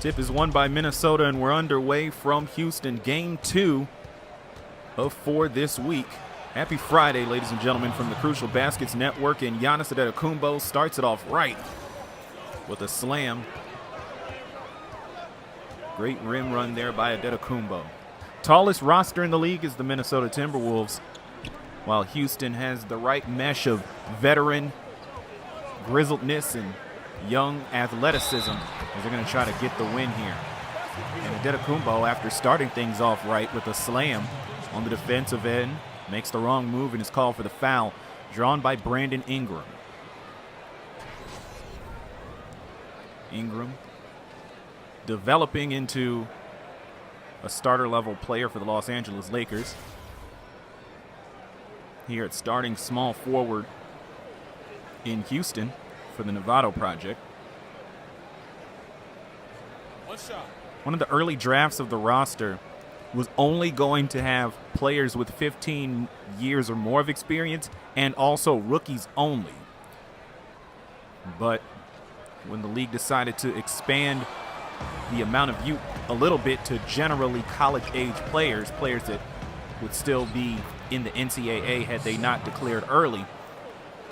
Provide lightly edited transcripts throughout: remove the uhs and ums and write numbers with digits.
Tip is won by Minnesota, and we're underway from Houston. Game 2 of 4 this week. Happy Friday, ladies and gentlemen, from the Crucial Baskets Network. And Giannis Antetokounmpo starts it off right with a slam. Great rim run there by Antetokounmpo. Tallest roster in the league is the Minnesota Timberwolves, while Houston has the right mesh of veteran grizzledness and young athleticism as they're going to try to get the win here. And Antetokounmpo, after starting things off right with a slam on the defensive end, makes the wrong move and is called for the foul, drawn by Brandon Ingram. Ingram developing into a starter-level player for the Los Angeles Lakers. Here at starting small forward in Houston for the Novato Project. One of the early drafts of the roster was only going to have players with 15 years or more of experience and also rookies only. But when the league decided to expand the amount of youth a little bit to generally college-age players that would still be in the NCAA had they not declared early,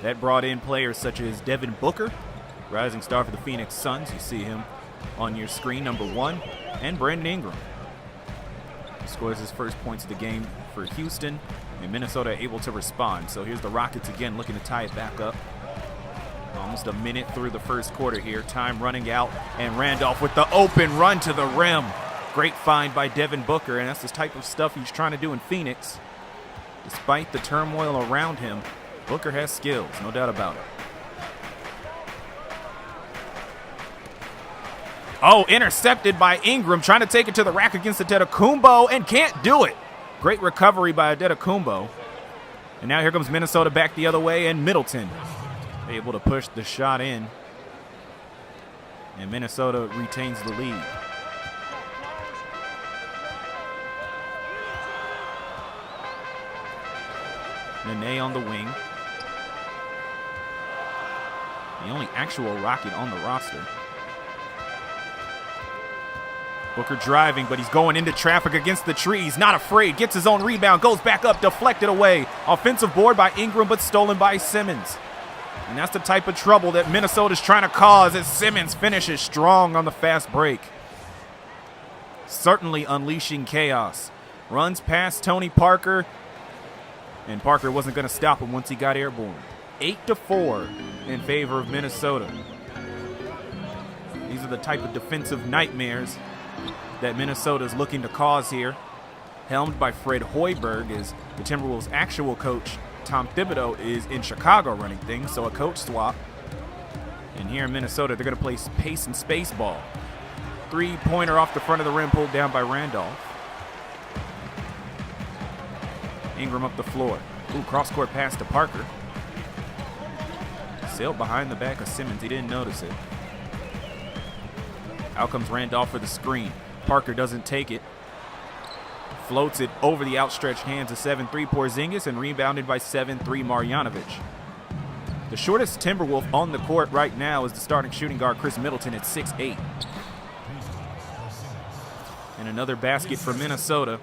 that brought in players such as Devin Booker, rising star for the Phoenix Suns. You see him on your screen, number 1, and Brandon Ingram. He scores his first points of the game for Houston, and Minnesota able to respond. So here's the Rockets again looking to tie it back up. Almost a minute through the first quarter here. Time running out, and Randolph with the open run to the rim. Great find by Devin Booker, and that's the type of stuff he's trying to do in Phoenix. Despite the turmoil around him, Booker has skills, no doubt about it. Oh, intercepted by Ingram, trying to take it to the rack against Antetokounmpo, and can't do it. Great recovery by Antetokounmpo. And now here comes Minnesota back the other way, and Middleton able to push the shot in. And Minnesota retains the lead. Nene on the wing. The only actual Rocket on the roster. Booker driving, but he's going into traffic against the tree. He's not afraid. Gets his own rebound. Goes back up. Deflected away. Offensive board by Ingram, but stolen by Simmons. And that's the type of trouble that Minnesota's trying to cause as Simmons finishes strong on the fast break. Certainly unleashing chaos. Runs past Tony Parker. And Parker wasn't going to stop him once he got airborne. 8-4 in favor of Minnesota. These are the type of defensive nightmares that Minnesota is looking to cause here. Helmed by Fred Hoiberg, as the Timberwolves' actual coach, Tom Thibodeau, is in Chicago running things, so a coach swap. And here in Minnesota, they're going to play pace and space ball. Three-pointer off the front of the rim, pulled down by Randolph. Ingram up the floor. Ooh, cross-court pass to Parker. Sailed behind the back of Simmons. He didn't notice it. Out comes Randolph for the screen. Parker doesn't take it. Floats it over the outstretched hands of 7'3" Porzingis and rebounded by 7'3" Marjanovic. The shortest Timberwolf on the court right now is the starting shooting guard Khris Middleton at 6'8". And another basket for Minnesota.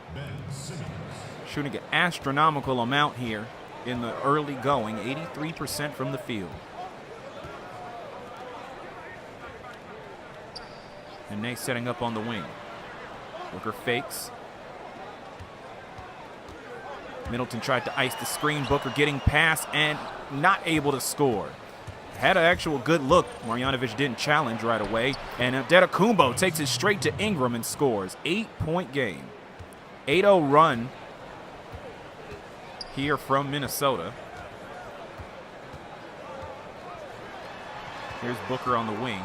Shooting an astronomical amount here in the early going, 83% from the field. And Nate setting up on the wing. Booker fakes. Middleton tried to ice the screen. Booker getting past and not able to score. Had an actual good look. Marjanovic didn't challenge right away. And Antetokounmpo takes it straight to Ingram and scores. 8-point game. 8-0 run here from Minnesota. Here's Booker on the wing.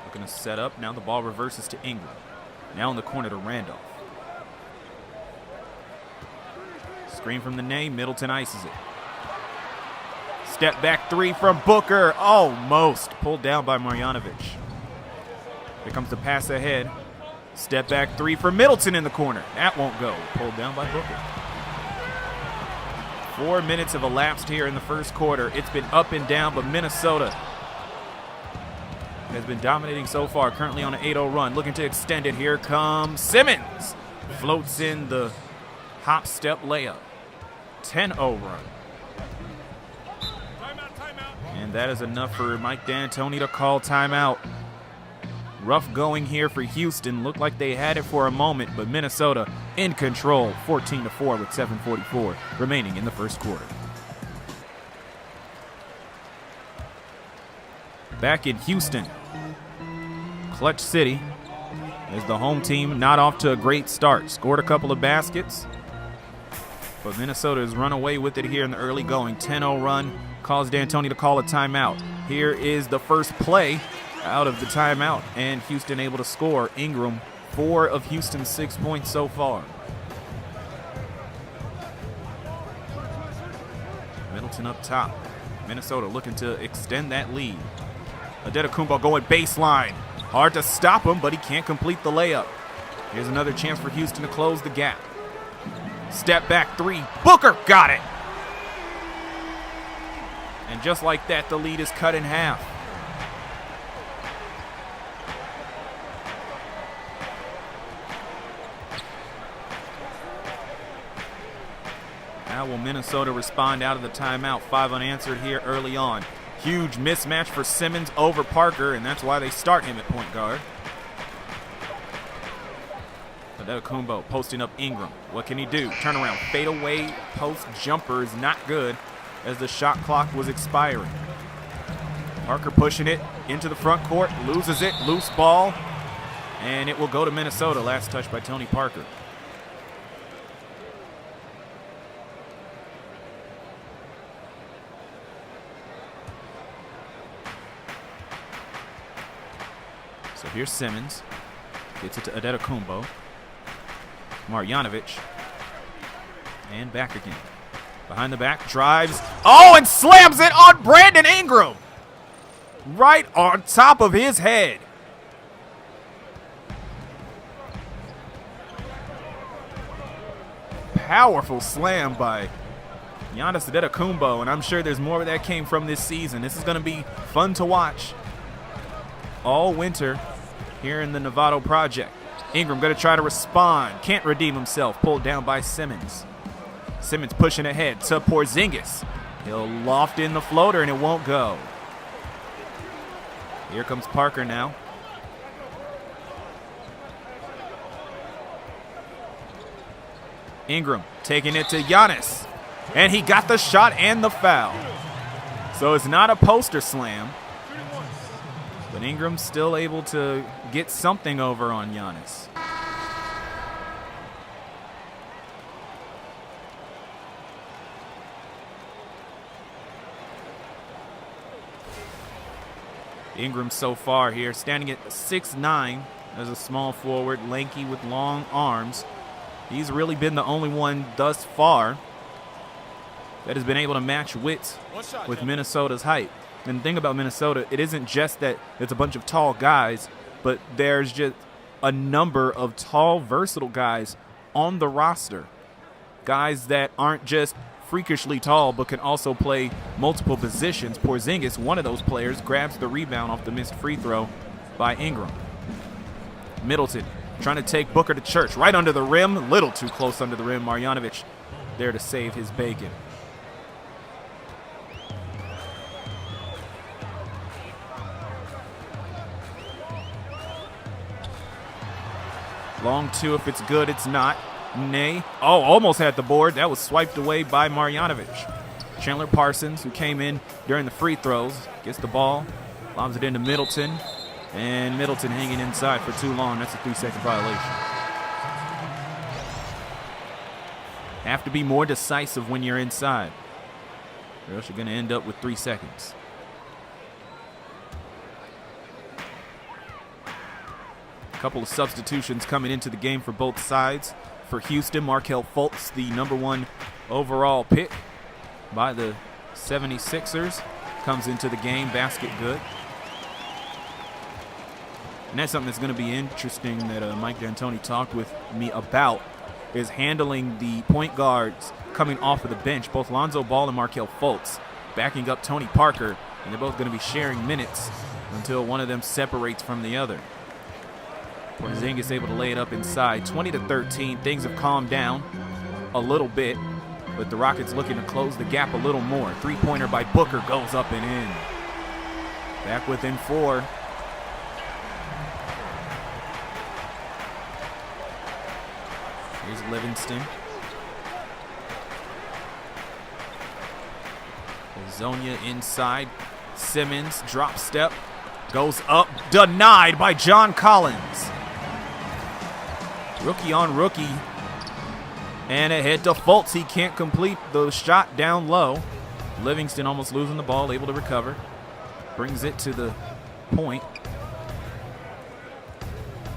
Looking to set up. Now the ball reverses to Ingram. Now in the corner to Randolph. Screen from the name. Middleton ices it. Step back three from Booker. Almost pulled down by Marjanovic. Here comes the pass ahead. Step back three for Middleton in the corner. That won't go. Pulled down by Booker. 4 minutes have elapsed here in the first quarter. It's been up and down, but Minnesota has been dominating so far, currently on an 8-0 run, looking to extend it. Here comes Simmons. Floats in the hop step layup. 10-0 run. And that is enough for Mike D'Antoni to call timeout. Rough going here for Houston. Looked like they had it for a moment, but Minnesota in control, 14-4 with 7:44 remaining in the first quarter. Back in Houston, Clutch City, as the home team not off to a great start. Scored a couple of baskets, but Minnesota has run away with it here in the early going. 10-0 run caused D'Antoni to call a timeout. Here is the first play out of the timeout, and Houston able to score. Ingram, 4 of Houston's 6 points so far. Middleton up top. Minnesota looking to extend that lead. Antetokounmpo going baseline. Hard to stop him, but he can't complete the layup. Here's another chance for Houston to close the gap. Step back three. Booker got it. And just like that, the lead is cut in half. How will Minnesota respond out of the timeout? 5 unanswered here early on. Huge mismatch for Simmons over Parker, and that's why they start him at point guard. Antetokounmpo posting up Ingram. What can he do? Turn around, fade away, post jumper is not good as the shot clock was expiring. Parker pushing it into the front court, loses it, loose ball, and it will go to Minnesota. Last touch by Tony Parker. So here's Simmons. Gets it to Antetokounmpo. Marjanovic. And back again. Behind the back, drives. Oh, and slams it on Brandon Ingram. Right on top of his head. Powerful slam by Giannis Antetokounmpo, and I'm sure there's more where that came from this season. This is going to be fun to watch all winter here in the Novato Project. Ingram going to try to respond. Can't redeem himself. Pulled down by Simmons. Simmons pushing ahead to Porzingis. He'll loft in the floater and it won't go. Here comes Parker now. Ingram taking it to Giannis. And he got the shot and the foul. So it's not a poster slam. But Ingram's still able to get something over on Giannis. Ingram so far here, standing at 6'9", as a small forward, lanky with long arms. He's really been the only one thus far that has been able to match wits with Minnesota's height. And the thing about Minnesota, it isn't just that it's a bunch of tall guys, but there's just a number of tall, versatile guys on the roster. Guys that aren't just freakishly tall, but can also play multiple positions. Porzingis, one of those players, grabs the rebound off the missed free throw by Ingram. Middleton trying to take Booker to church. Right under the rim, a little too close under the rim. Marjanovic there to save his bacon. Long two, if it's good, it's not. Nay. Oh, almost had the board. That was swiped away by Marjanovic. Chandler Parsons, who came in during the free throws, gets the ball, lobs it into Middleton, and Middleton hanging inside for too long. That's a 3-second violation. Have to be more decisive when you're inside, or else you're going to end up with 3 seconds. A couple of substitutions coming into the game for both sides. For Houston, Markelle Fultz, the #1 overall pick by the 76ers, comes into the game, basket good. And that's something that's going to be interesting that Mike D'Antoni talked with me about, is handling the point guards coming off of the bench, both Lonzo Ball and Markelle Fultz, backing up Tony Parker, and they're both going to be sharing minutes until one of them separates from the other. Porzingis able to lay it up inside. 20-13. Things have calmed down a little bit, but the Rockets looking to close the gap a little more. Three-pointer by Booker goes up and in. Back within 4. Here's Livingston. Hezonja inside. Simmons, drop step, goes up, denied by John Collins. Rookie on rookie. And ahead to Fultz. He can't complete the shot down low. Livingston almost losing the ball, able to recover. Brings it to the point.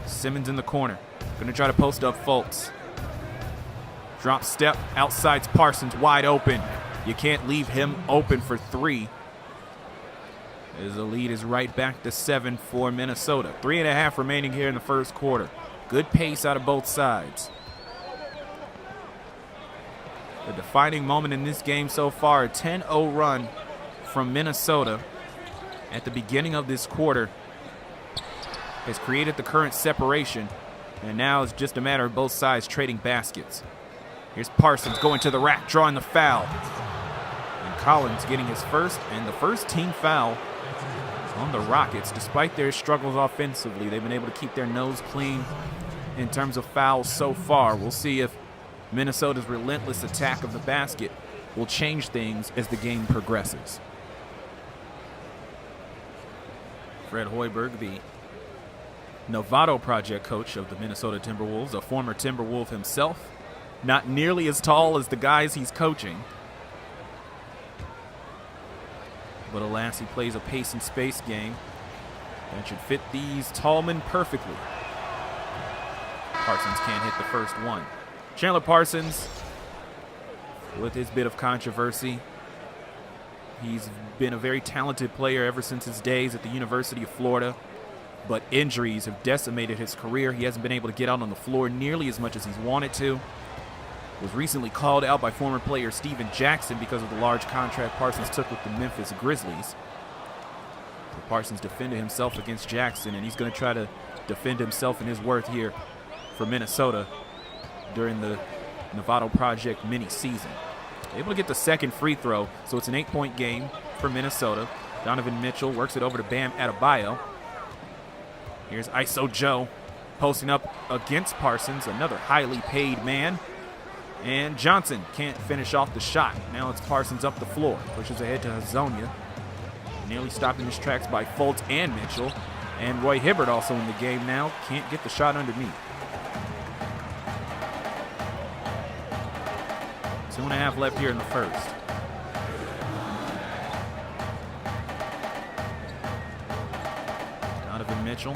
Simmons in the corner. Gonna try to post up Fultz. Drop step, outside's Parsons, wide open. You can't leave him open for 3. As the lead is right back to 7 for Minnesota. 3.5 remaining here in the first quarter. Good pace out of both sides. The defining moment in this game so far, a 10-0 run from Minnesota at the beginning of this quarter has created the current separation, and now it's just a matter of both sides trading baskets. Here's Parsons going to the rack, drawing the foul. And Collins getting his first and the first team foul on the Rockets. Despite their struggles offensively, they've been able to keep their nose clean in terms of fouls so far. We'll see if Minnesota's relentless attack of the basket will change things as the game progresses. Fred Hoiberg, the Novato Project coach of the Minnesota Timberwolves, a former Timberwolf himself, not nearly as tall as the guys he's coaching. But alas, he plays a pace and space game that should fit these tall men perfectly. Parsons can't hit the first one. Chandler Parsons, with his bit of controversy, he's been a very talented player ever since his days at the University of Florida, but injuries have decimated his career. He hasn't been able to get out on the floor nearly as much as he's wanted to. Was recently called out by former player Steven Jackson because of the large contract Parsons took with the Memphis Grizzlies. So Parsons defended himself against Jackson, and he's going to try to defend himself and his worth here for Minnesota during the Novato Project mini-season. Able to get the second free throw, so it's an 8-point game for Minnesota. Donovan Mitchell works it over to Bam Adebayo. Here's ISO Joe posting up against Parsons, another highly paid man. And Johnson can't finish off the shot. Now it's Parsons up the floor. Pushes ahead to Hezonja. Nearly stopped in his tracks by Fultz and Mitchell. And Roy Hibbert also in the game now. Can't get the shot underneath. 2.5 left here in the first. Donovan Mitchell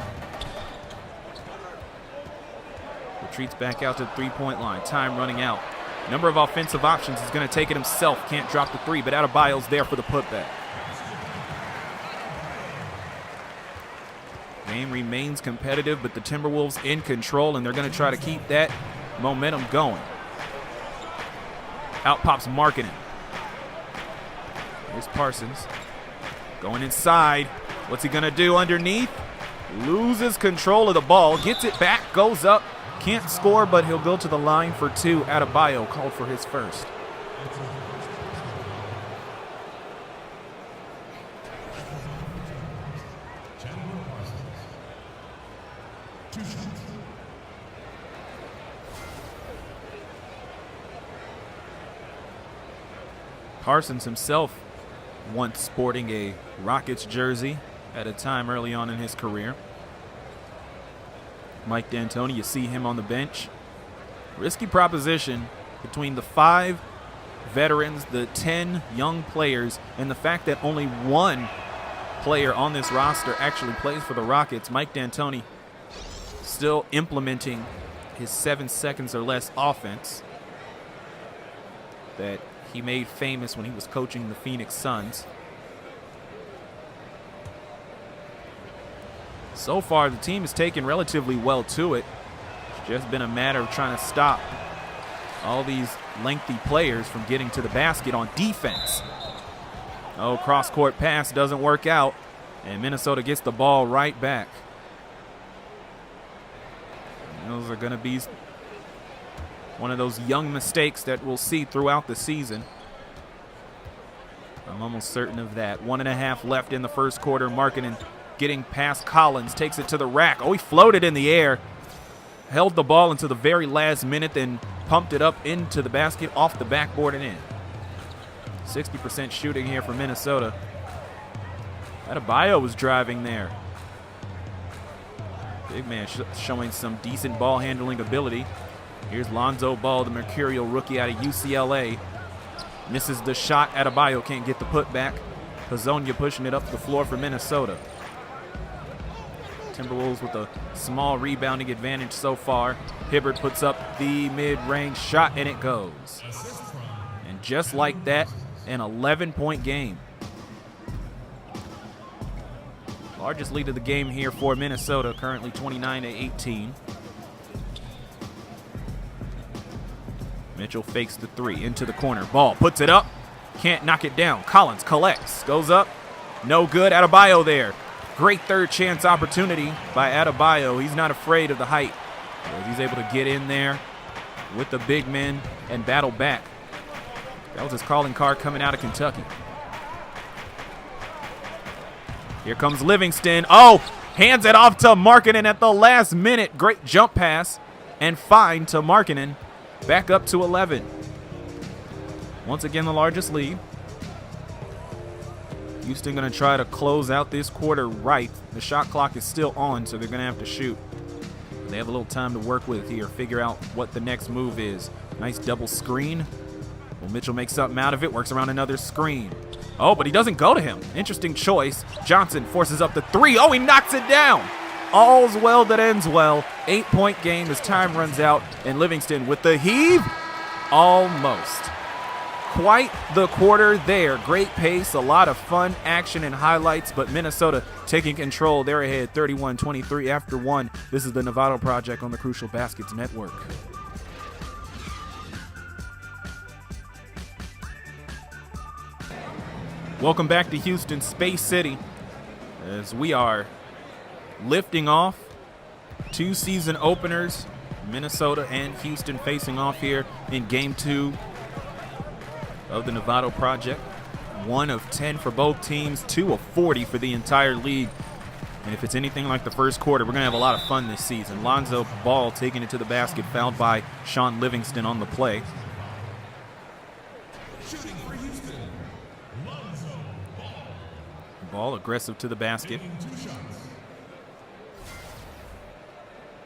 retreats back out to the three-point line. Time running out. Number of offensive options. He's going to take it himself. Can't drop the 3, but Adebayo's there for the putback. Game remains competitive, but the Timberwolves in control, and they're going to try to keep that momentum going. Out pops Markkanen. Here's Parsons. Going inside. What's he going to do underneath? Loses control of the ball. Gets it back. Goes up. Can't score, but he'll go to the line for 2. Adebayo called for his first. Parsons himself once sporting a Rockets jersey at a time early on in his career. Mike D'Antoni, you see him on the bench. Risky proposition between the 5 veterans, the 10 young players, and the fact that only 1 player on this roster actually plays for the Rockets. Mike D'Antoni still implementing his 7 seconds or less offense that he made famous when he was coaching the Phoenix Suns. So far, the team has taken relatively well to it. It's just been a matter of trying to stop all these lengthy players from getting to the basket on defense. Oh, cross-court pass doesn't work out. And Minnesota gets the ball right back. And those are going to be one of those young mistakes that we'll see throughout the season. I'm almost certain of that. 1.5 left in the first quarter. Markkanen getting past Collins, takes it to the rack. Oh, he floated in the air. Held the ball until the very last minute, then pumped it up into the basket, off the backboard and in. 60% shooting here for Minnesota. Adebayo was driving there. Big man showing some decent ball handling ability. Here's Lonzo Ball, the mercurial rookie out of UCLA. Misses the shot. Adebayo can't get the putback. Hezonja pushing it up the floor for Minnesota. Timberwolves with a small rebounding advantage so far. Hibbert puts up the mid-range shot, and it goes. And just like that, an 11-point game. Largest lead of the game here for Minnesota, currently 29-18. Mitchell fakes the three into the corner. Ball puts it up. Can't knock it down. Collins collects. Goes up. No good. Adebayo there. Great third chance opportunity by Adebayo. He's not afraid of the height. He's able to get in there with the big men and battle back. That was his calling card coming out of Kentucky. Here comes Livingston. Oh, hands it off to Markkanen at the last minute. Great jump pass and find to Markkanen. Back up to 11. Once again, the largest lead. Houston going to try to close out this quarter right. The shot clock is still on, so they're going to have to shoot. They have a little time to work with here, figure out what the next move is. Nice double screen. Well, Mitchell makes something out of it, works around another screen. Oh, but he doesn't go to him. Interesting choice. Johnson forces up the three. Oh, he knocks it down. All's well that ends well. 8-point game as time runs out, and Livingston with the heave. Almost. Quite the quarter there. Great pace, a lot of fun, action, and highlights, but Minnesota taking control. They're ahead 31-23 after one. This is the Novato Project on the Crucial Baskets Network. Welcome back to Houston, Space City, as we are lifting off two season openers. Minnesota and Houston facing off here in Game 2 of the Novato Project. 1 of 10 for both teams, 2 of 40 for the entire league. And if it's anything like the first quarter, we're going to have a lot of fun this season. Lonzo Ball taking it to the basket, fouled by Shaun Livingston on the play. Shooting for Houston, Lonzo Ball. Ball aggressive to the basket.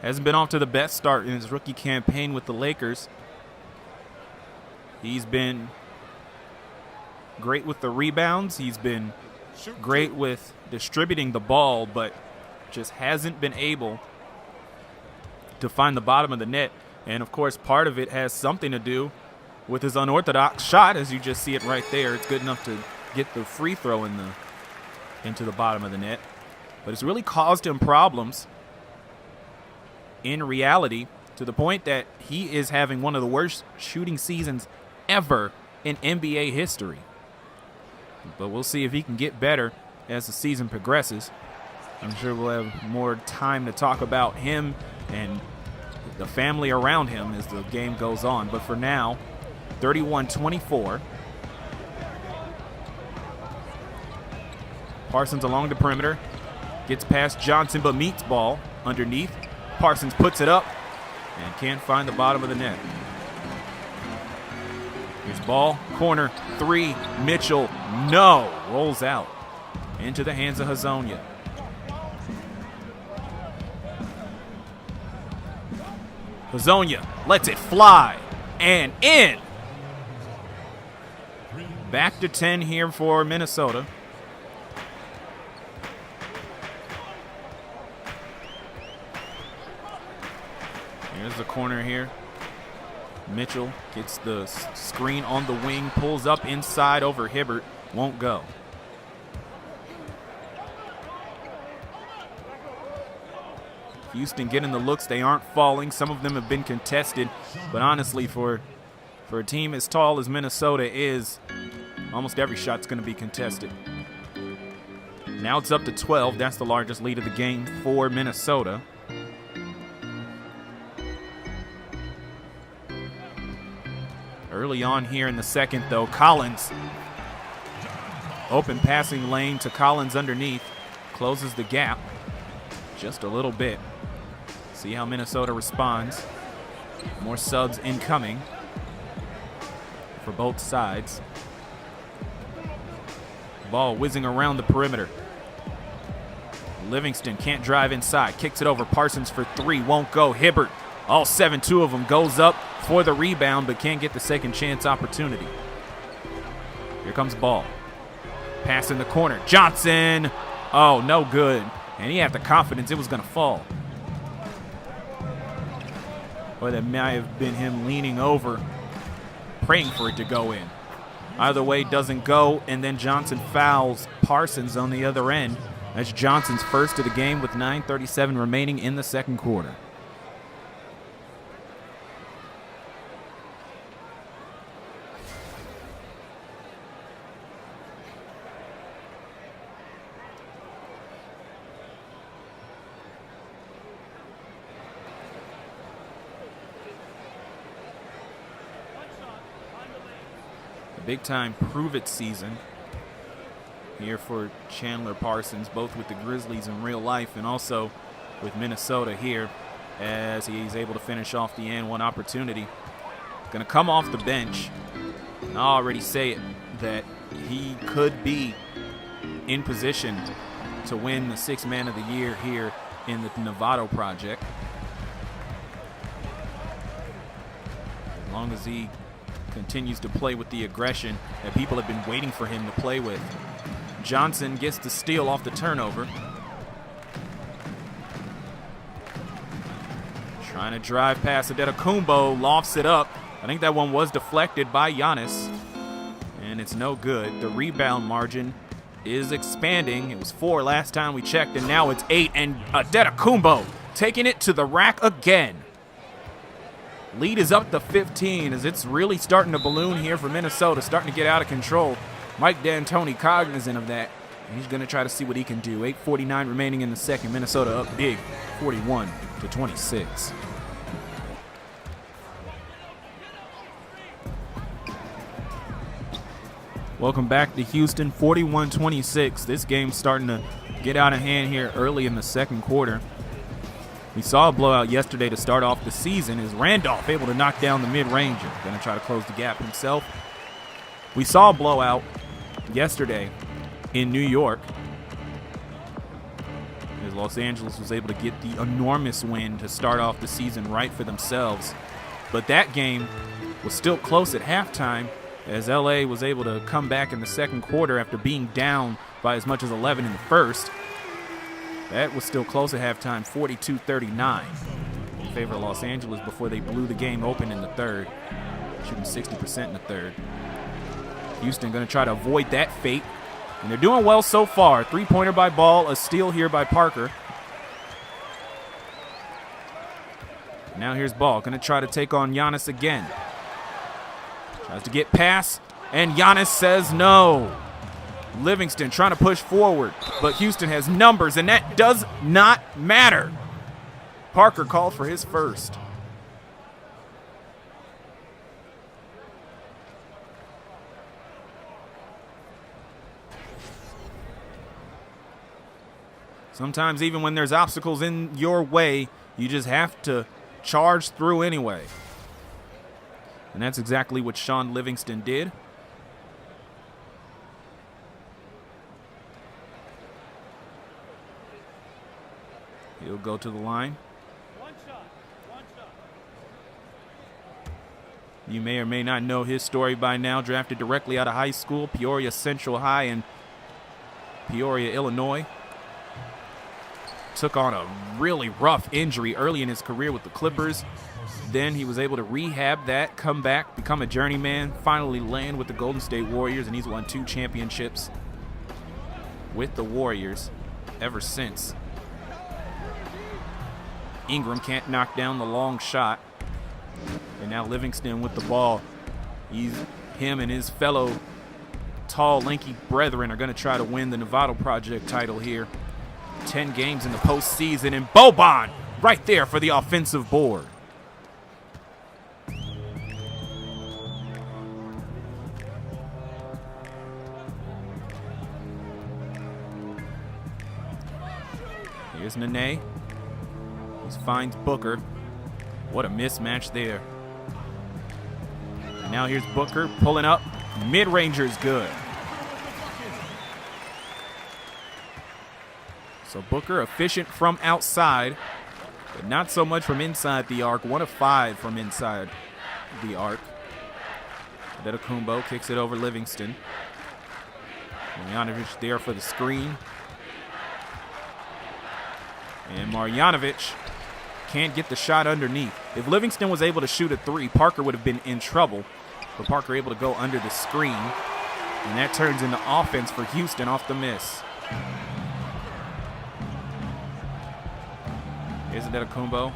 Hasn't been off to the best start in his rookie campaign with the Lakers. He's been great with the rebounds. He's been great with distributing the ball, but just hasn't been able to find the bottom of the net. And, of course, part of it has something to do with his unorthodox shot, as you just see it right there. It's good enough to get the free throw into the bottom of the net. But it's really caused him problems in reality, to the point that he is having one of the worst shooting seasons ever in NBA history. But we'll see if he can get better as the season progresses. I'm sure we'll have more time to talk about him and the family around him as the game goes on. But for now, 31-24. Parsons along the perimeter. Gets past Johnson but meets ball underneath. Parsons puts it up and can't find the bottom of the net. Here's ball, corner, three, Mitchell, no, rolls out into the hands of Hezonja. Hezonja lets it fly and in. Back to 10 here for Minnesota. Here's the corner here. Mitchell gets the screen on the wing, pulls up inside over Hibbert, won't go. Houston getting the looks, they aren't falling. Some of them have been contested, but honestly, for a team as tall as Minnesota is, almost every shot's going to be contested. Now it's up to 12. That's the largest lead of the game for Minnesota. Early on here in the second, though, Collins. Open passing lane to Collins underneath. Closes the gap just a little bit. See how Minnesota responds. More subs incoming for both sides. Ball whizzing around the perimeter. Livingston can't drive inside. Kicks it over. Parsons for three. Won't go. Hibbert, all 7-2 of them, goes up for the rebound, but can't get the second chance opportunity. Here comes Ball. Pass in the corner. Johnson. Oh, no good. And he had the confidence it was going to fall. Or that might have been him leaning over, praying for it to go in. Either way, doesn't go, and then Johnson fouls Parsons on the other end. That's Johnson's first of the game with 9:37 remaining in the second quarter. Big time prove-it season here for Chandler Parsons, both with the Grizzlies in real life and also with Minnesota here, as he's able to finish off the and one opportunity. Going to come off the bench. And I'll already say it, that he could be in position to win the Sixth Man of the Year here in the Novato Project. As long as he continues to play with the aggression that people have been waiting for him to play with. Johnson gets the steal off the turnover. Trying to drive past Antetokounmpo, lofts it up. I think that one was deflected by Giannis, and it's no good. The rebound margin is expanding. It was 4 last time we checked, and now it's 8, and Antetokounmpo taking it to the rack again. Lead is up to 15 as it's really starting to balloon here for Minnesota, starting to get out of control. Mike D'Antoni cognizant of that. And he's going to try to see what he can do. 8:49 remaining in the second. Minnesota up big, 41-26. Welcome back to Houston, 41-26. This game's starting to get out of hand here early in the second quarter. We saw a blowout yesterday to start off the season. Is Randolph able to knock down the mid-ranger? Going to try to close the gap himself. We saw a blowout yesterday in New York, as Los Angeles was able to get the enormous win to start off the season right for themselves. But that game was still close at halftime, as LA was able to come back in the second quarter after being down by as much as 11 in the first. That was still close at halftime, 42-39 in favor of Los Angeles before they blew the game open in the third, shooting 60% in the third. Houston going to try to avoid that fate, and they're doing well so far. Three-pointer by Ball, a steal here by Parker. Now here's Ball, going to try to take on Giannis again. Tries to get past, and Giannis says no. Livingston trying to push forward, but Houston has numbers, and that does not matter. Parker called for his first. Sometimes even when there's obstacles in your way, you just have to charge through anyway. And that's exactly what Shaun Livingston did. He'll go to the line. One shot. You may or may not know his story by now. Drafted directly out of high school, Peoria Central High in Peoria, Illinois. Took on a really rough injury early in his career with the Clippers. Then he was able to rehab that, come back, become a journeyman, finally land with the Golden State Warriors, and he's won 2 championships with the Warriors ever since. Ingram can't knock down the long shot. And now Livingston with the ball. Him and his fellow tall, lanky brethren are going to try to win the Novato Project title here. 10 games in the postseason, and Boban right there for the offensive board. Here's Nene. He finds Booker. What a mismatch there. And now here's Booker pulling up. Mid-ranger's good. So Booker efficient from outside, but not so much from inside the arc. 1 of 5 from inside the arc. Antetokounmpo kicks it over Livingston. Marjanovic there for the screen. And Marjanovic can't get the shot underneath. If Livingston was able to shoot a 3, Parker would have been in trouble. But Parker able to go under the screen. And that turns into offense for Houston off the miss. Here's Antetokounmpo.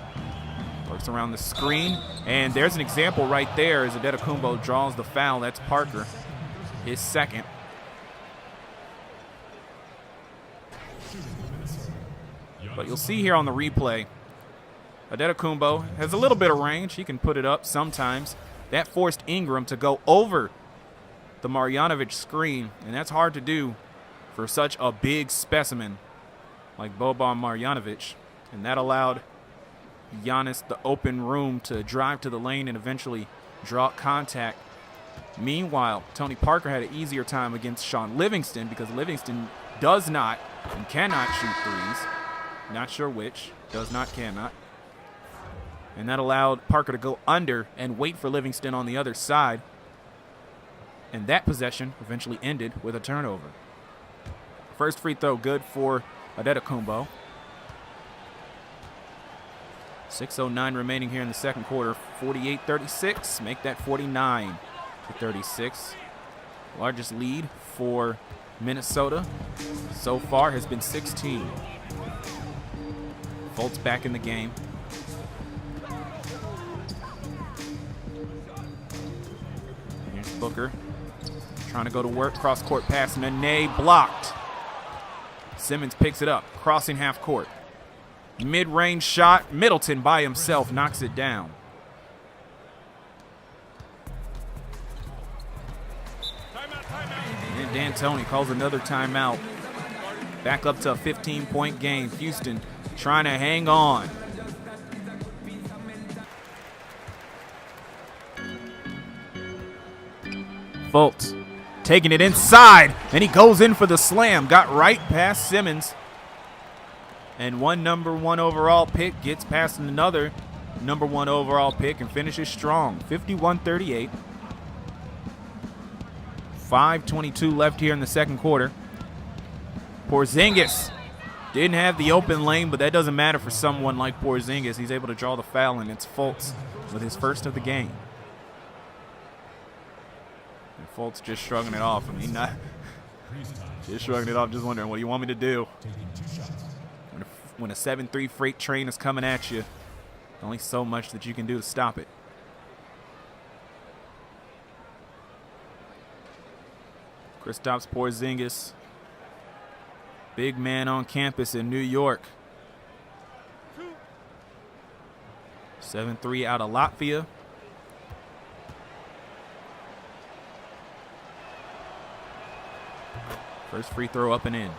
Works around the screen. And there's an example right there as Antetokounmpo draws the foul. That's Parker, his second. But you'll see here on the replay, Antetokounmpo has a little bit of range. He can put it up sometimes. That forced Ingram to go over the Marjanovic screen, and that's hard to do for such a big specimen like Boban Marjanovic. And that allowed Giannis the open room to drive to the lane and eventually draw contact. Meanwhile, Tony Parker had an easier time against Shaun Livingston because Livingston does not and cannot shoot threes. Not sure which. Does not, cannot. And that allowed Parker to go under and wait for Livingston on the other side. And that possession eventually ended with a turnover. First free throw good for Antetokounmpo. 6:09 remaining here in the second quarter. 48-36. Make that 49-36. Largest lead for Minnesota so far has been 16. Fultz back in the game. Here's Booker trying to go to work. Cross-court pass. Nene blocked. Simmons picks it up. Crossing half court. Mid-range shot. Middleton by himself knocks it down. And D'Antoni calls another timeout. Back up to a 15-point game. Houston trying to hang on. Fultz taking it inside, and he goes in for the slam. Got right past Simmons. And one number 1 overall pick gets past another number 1 overall pick and finishes strong. 51-38. 5:22 left here in the second quarter. Porzingis didn't have the open lane, but that doesn't matter for someone like Porzingis. He's able to draw the foul, and it's Fultz with his first of the game. And Fultz just shrugging it off. I mean, not just shrugging it off, just wondering, what do you want me to do? When a 7-3 freight train is coming at you, only so much that you can do to stop it. Kristaps Porzingis, big man on campus in New York. 7-3 out of Latvia. First free throw up and in.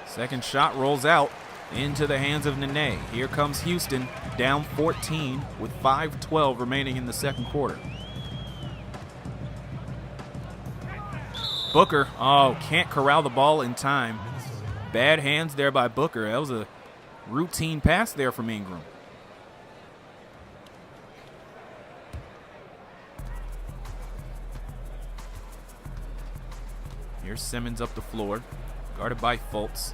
Second shot rolls out into the hands of Nene. Here comes Houston, down 14 with 5:12 remaining in the second quarter. Booker, can't corral the ball in time. Bad hands there by Booker. That was a routine pass there from Ingram. Here's Simmons up the floor, guarded by Fultz.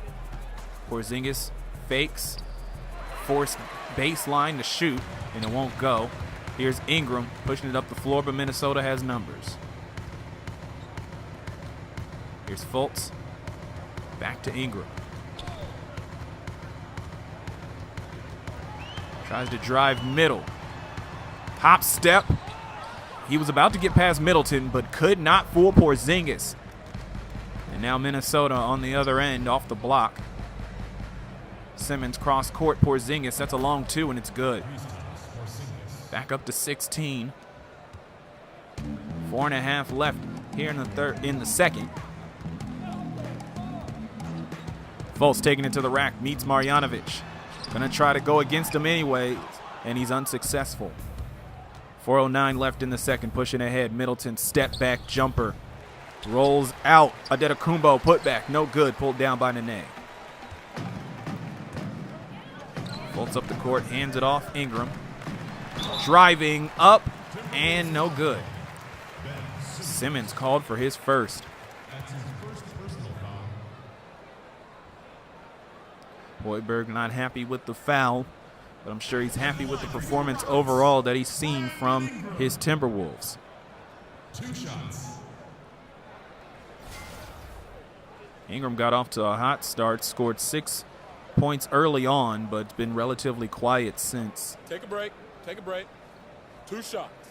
Porzingis fakes, forced baseline to shoot, and it won't go. Here's Ingram pushing it up the floor, but Minnesota has numbers. Here's Fultz. Back to Ingram. Tries to drive middle. Hop step. He was about to get past Middleton, but could not fool Porzingis. And now Minnesota on the other end off the block. Simmons cross court, Porzingis. That's a long 2, and it's good. Back up to 16. 4.5 left here in the second. Fultz taking it to the rack, meets Marjanovic. Gonna try to go against him anyway, and he's unsuccessful. 4:09 left in the second, pushing ahead. Middleton step back jumper. Rolls out. Antetokounmpo put back, no good, pulled down by Nene. Fultz up the court, hands it off. Ingram driving up, and no good. Simmons called for his first. Hoiberg not happy with the foul, but I'm sure he's happy with the performance overall that he's seen from his Timberwolves. 2 shots. Ingram got off to a hot start, scored 6 points early on, but it's been relatively quiet since. Take a break. Take a break. 2 shots.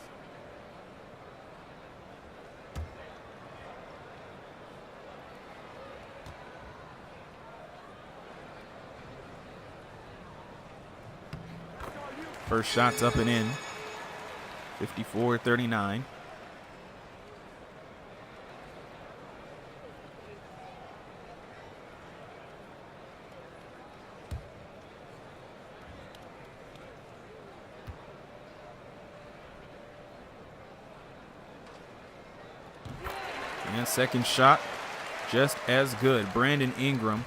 First shot's up and in. 54-39. And second shot, just as good. Brandon Ingram.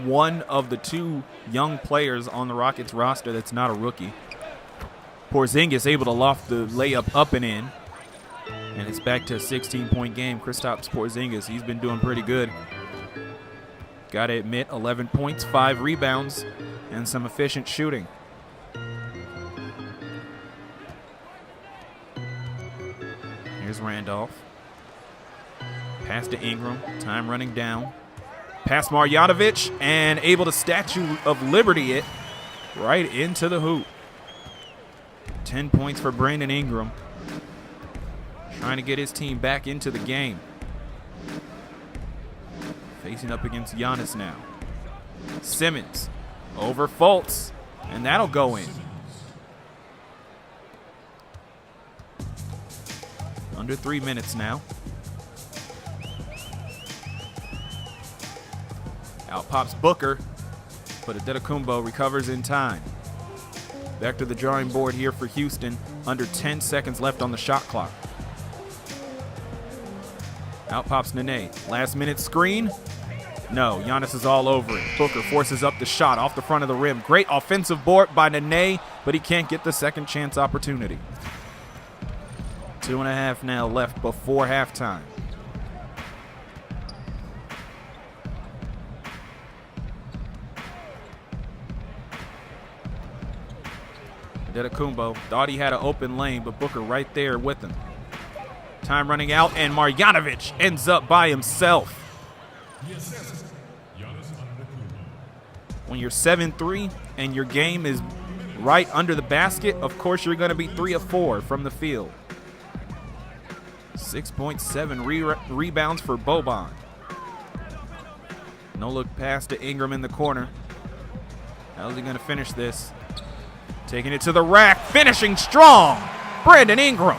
1 of the 2 young players on the Rockets roster that's not a rookie. Porzingis able to loft the layup up and in. And it's back to a 16-point game. Kristaps Porzingis, he's been doing pretty good. Gotta admit, 11 points, 5 rebounds, and some efficient shooting. Here's Randolph. Pass to Ingram. Time running down. Pass Marjanovic, and able to Statue of Liberty it right into the hoop. 10 points for Brandon Ingram. Trying to get his team back into the game. Facing up against Giannis now. Simmons over Fultz, and that'll go in. Under 3 minutes now. Out pops Booker, but Antetokounmpo recovers in time. Back to the drawing board here for Houston. Under 10 seconds left on the shot clock. Out pops Nene. Last minute screen. No, Giannis is all over it. Booker forces up the shot off the front of the rim. Great offensive board by Nene, but he can't get the second chance opportunity. 2.5 now left before halftime. Antetokounmpo thought he had an open lane, but Booker right there with him. Time running out, and Marjanovic ends up by himself. When you're 7-3 and your game is right under the basket, of course you're going to be 3 of 4 from the field. 6.7 rebounds for Boban. No look pass to Ingram in the corner. How's he going to finish this? Taking it to the rack, finishing strong. Brandon Ingram.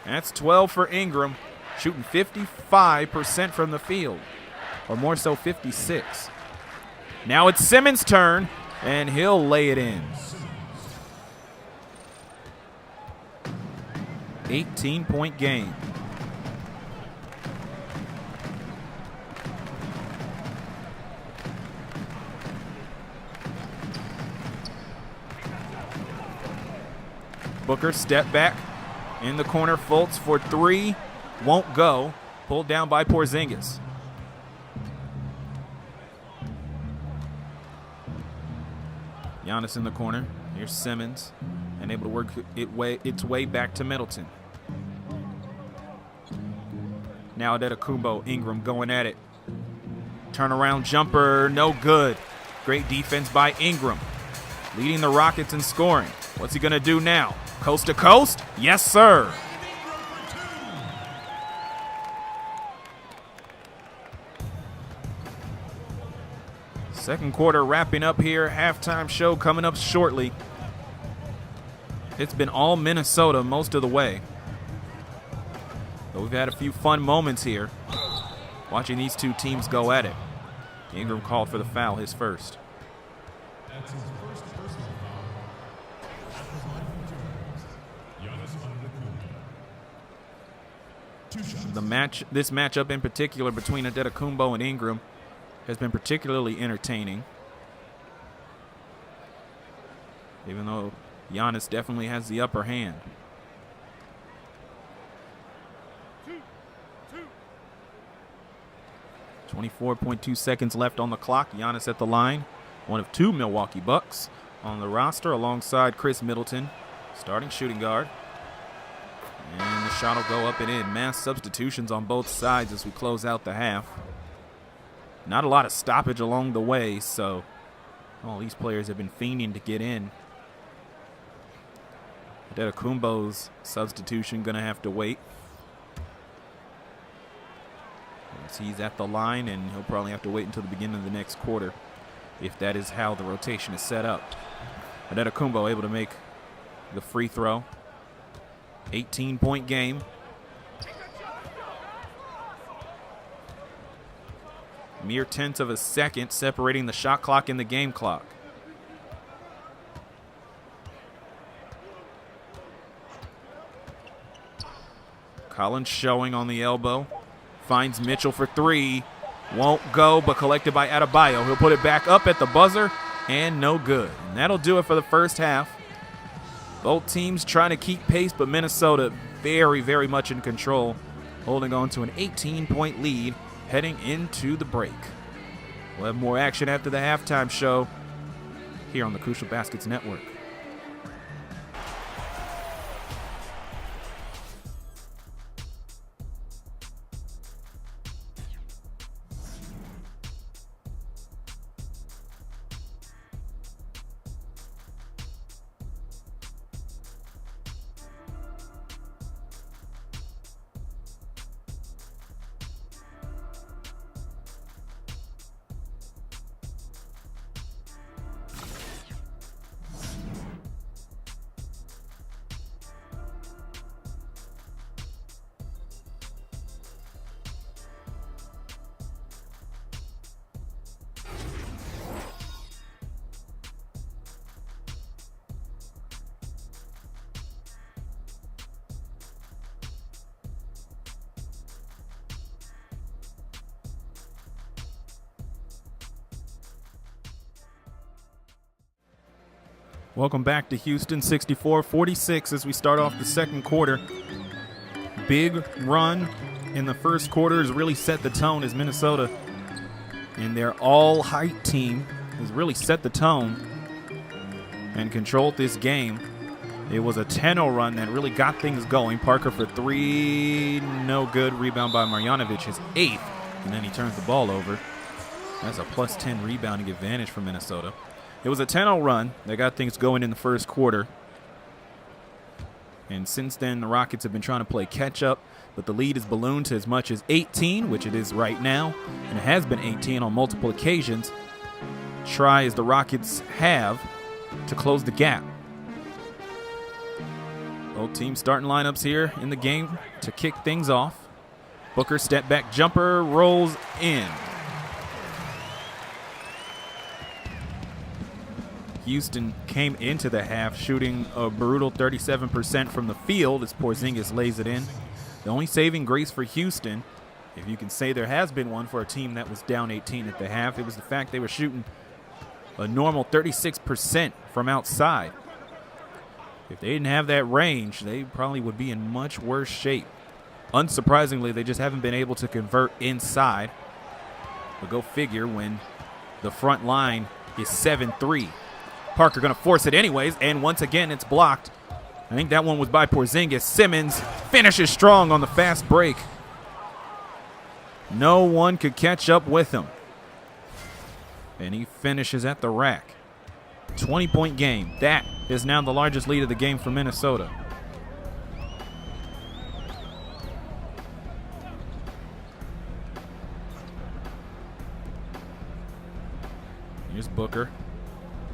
That's 12 for Ingram, shooting 55% from the field, or more so 56. Now it's Simmons' turn, and he'll lay it in. 18-point game. Booker step back in the corner. Fultz for 3. won't go. Pulled down by Porzingis. Giannis in the corner. Here's Simmons, and able to work its way back to Middleton. Now Antetokounmpo, Ingram going at it. Turnaround jumper, no good. Great defense by Ingram, leading the Rockets in scoring. What's he gonna do now? Coast to coast? Yes, sir. Second quarter wrapping up here. Halftime show coming up shortly. It's been all Minnesota most of the way. But we've had a few fun moments here watching these two teams go at it. Ingram called for the foul, his first. That's his first personal foul. At the line for two. Giannis Antetokounmpo. 2 shots. This matchup in particular between Antetokounmpo and Ingram has been particularly entertaining. Even though Giannis definitely has the upper hand. 24.2 seconds left on the clock. Giannis at the line. One of 2 Milwaukee Bucks on the roster alongside Khris Middleton, starting shooting guard. And the shot will go up and in. Mass substitutions on both sides as we close out the half. Not a lot of stoppage along the way, so all these players have been fiending to get in. Antetokounmpo's substitution going to have to wait. As he's at the line, and he'll probably have to wait until the beginning of the next quarter if that is how the rotation is set up. Antetokounmpo able to make the free throw. 18-point game. Mere tenths of a second separating the shot clock and the game clock. Collins showing on the elbow. Finds Mitchell for 3. Won't go, but collected by Adebayo. He'll put it back up at the buzzer, and no good. And that'll do it for the first half. Both teams trying to keep pace, but Minnesota very, very much in control, holding on to an 18-point lead heading into the break. We'll have more action after the halftime show here on the Crucial Baskets Network. Welcome back to Houston, 64-46 as we start off the second quarter. Big run in the first quarter has really set the tone as Minnesota and their all-height team has really set the tone and controlled this game. It was a 10-0 run that really got things going. Parker for 3, no good. Rebound by Marjanovic, his 8th, and then he turns the ball over. That's a plus 10 rebounding advantage for Minnesota. It was a 10-0 run that got things going in the first quarter. And since then, the Rockets have been trying to play catch-up, but the lead is ballooned to as much as 18, which it is right now, and it has been 18 on multiple occasions. Try as the Rockets have to close the gap. Both teams starting lineups here in the game to kick things off. Booker step-back jumper rolls in. Houston came into the half shooting a brutal 37% from the field as Porzingis lays it in. The only saving grace for Houston, if you can say there has been one for a team that was down 18 at the half, it was the fact they were shooting a normal 36% from outside. If they didn't have that range, they probably would be in much worse shape. Unsurprisingly, they just haven't been able to convert inside. But go figure when the front line is 7-3. Parker going to force it anyways, and once again it's blocked. I think that one was by Porzingis. Simmons finishes strong on the fast break. No one could catch up with him. And he finishes at the rack. 20-point game. That is now the largest lead of the game for Minnesota. Here's Booker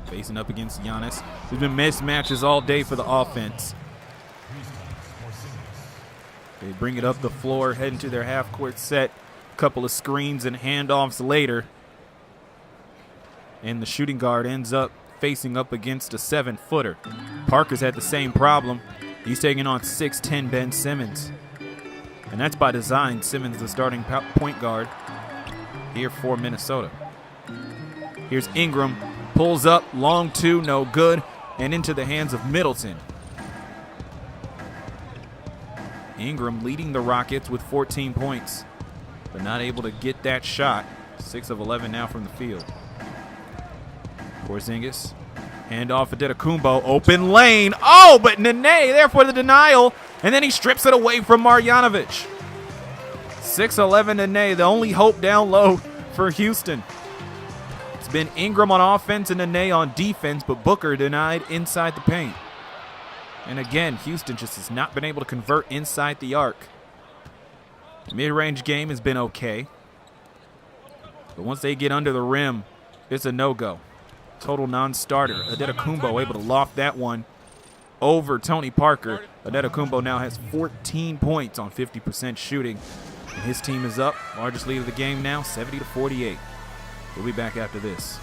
facing up against Giannis. There's been mismatches all day for the offense. They bring it up the floor, heading to their half-court set. Couple of screens and handoffs later. And the shooting guard ends up facing up against a 7-footer. Parker's had the same problem. He's taking on 6'10" Ben Simmons. And that's by design. Simmons, the starting point guard here for Minnesota. Here's Ingram. Pulls up, long two, no good, and into the hands of Middleton. Ingram leading the Rockets with 14 points, but not able to get that shot. 6 of 11 now from the field. Porzingis, handoff to Antetokounmpo, open lane. Oh, but Nene there for the denial, and then he strips it away from Marjanovic. 6'11" Nene, the only hope down low for Houston. Been Ingram on offense and Nene on defense, but Booker denied inside the paint. And again, Houston just has not been able to convert inside the arc. Mid-range game has been okay, but once they get under the rim, it's a no-go. Total non-starter. Antetokounmpo able to loft that one over Tony Parker. Antetokounmpo now has 14 points on 50% shooting, and his team is up. Largest lead of the game now, 70-48. We'll be back after this.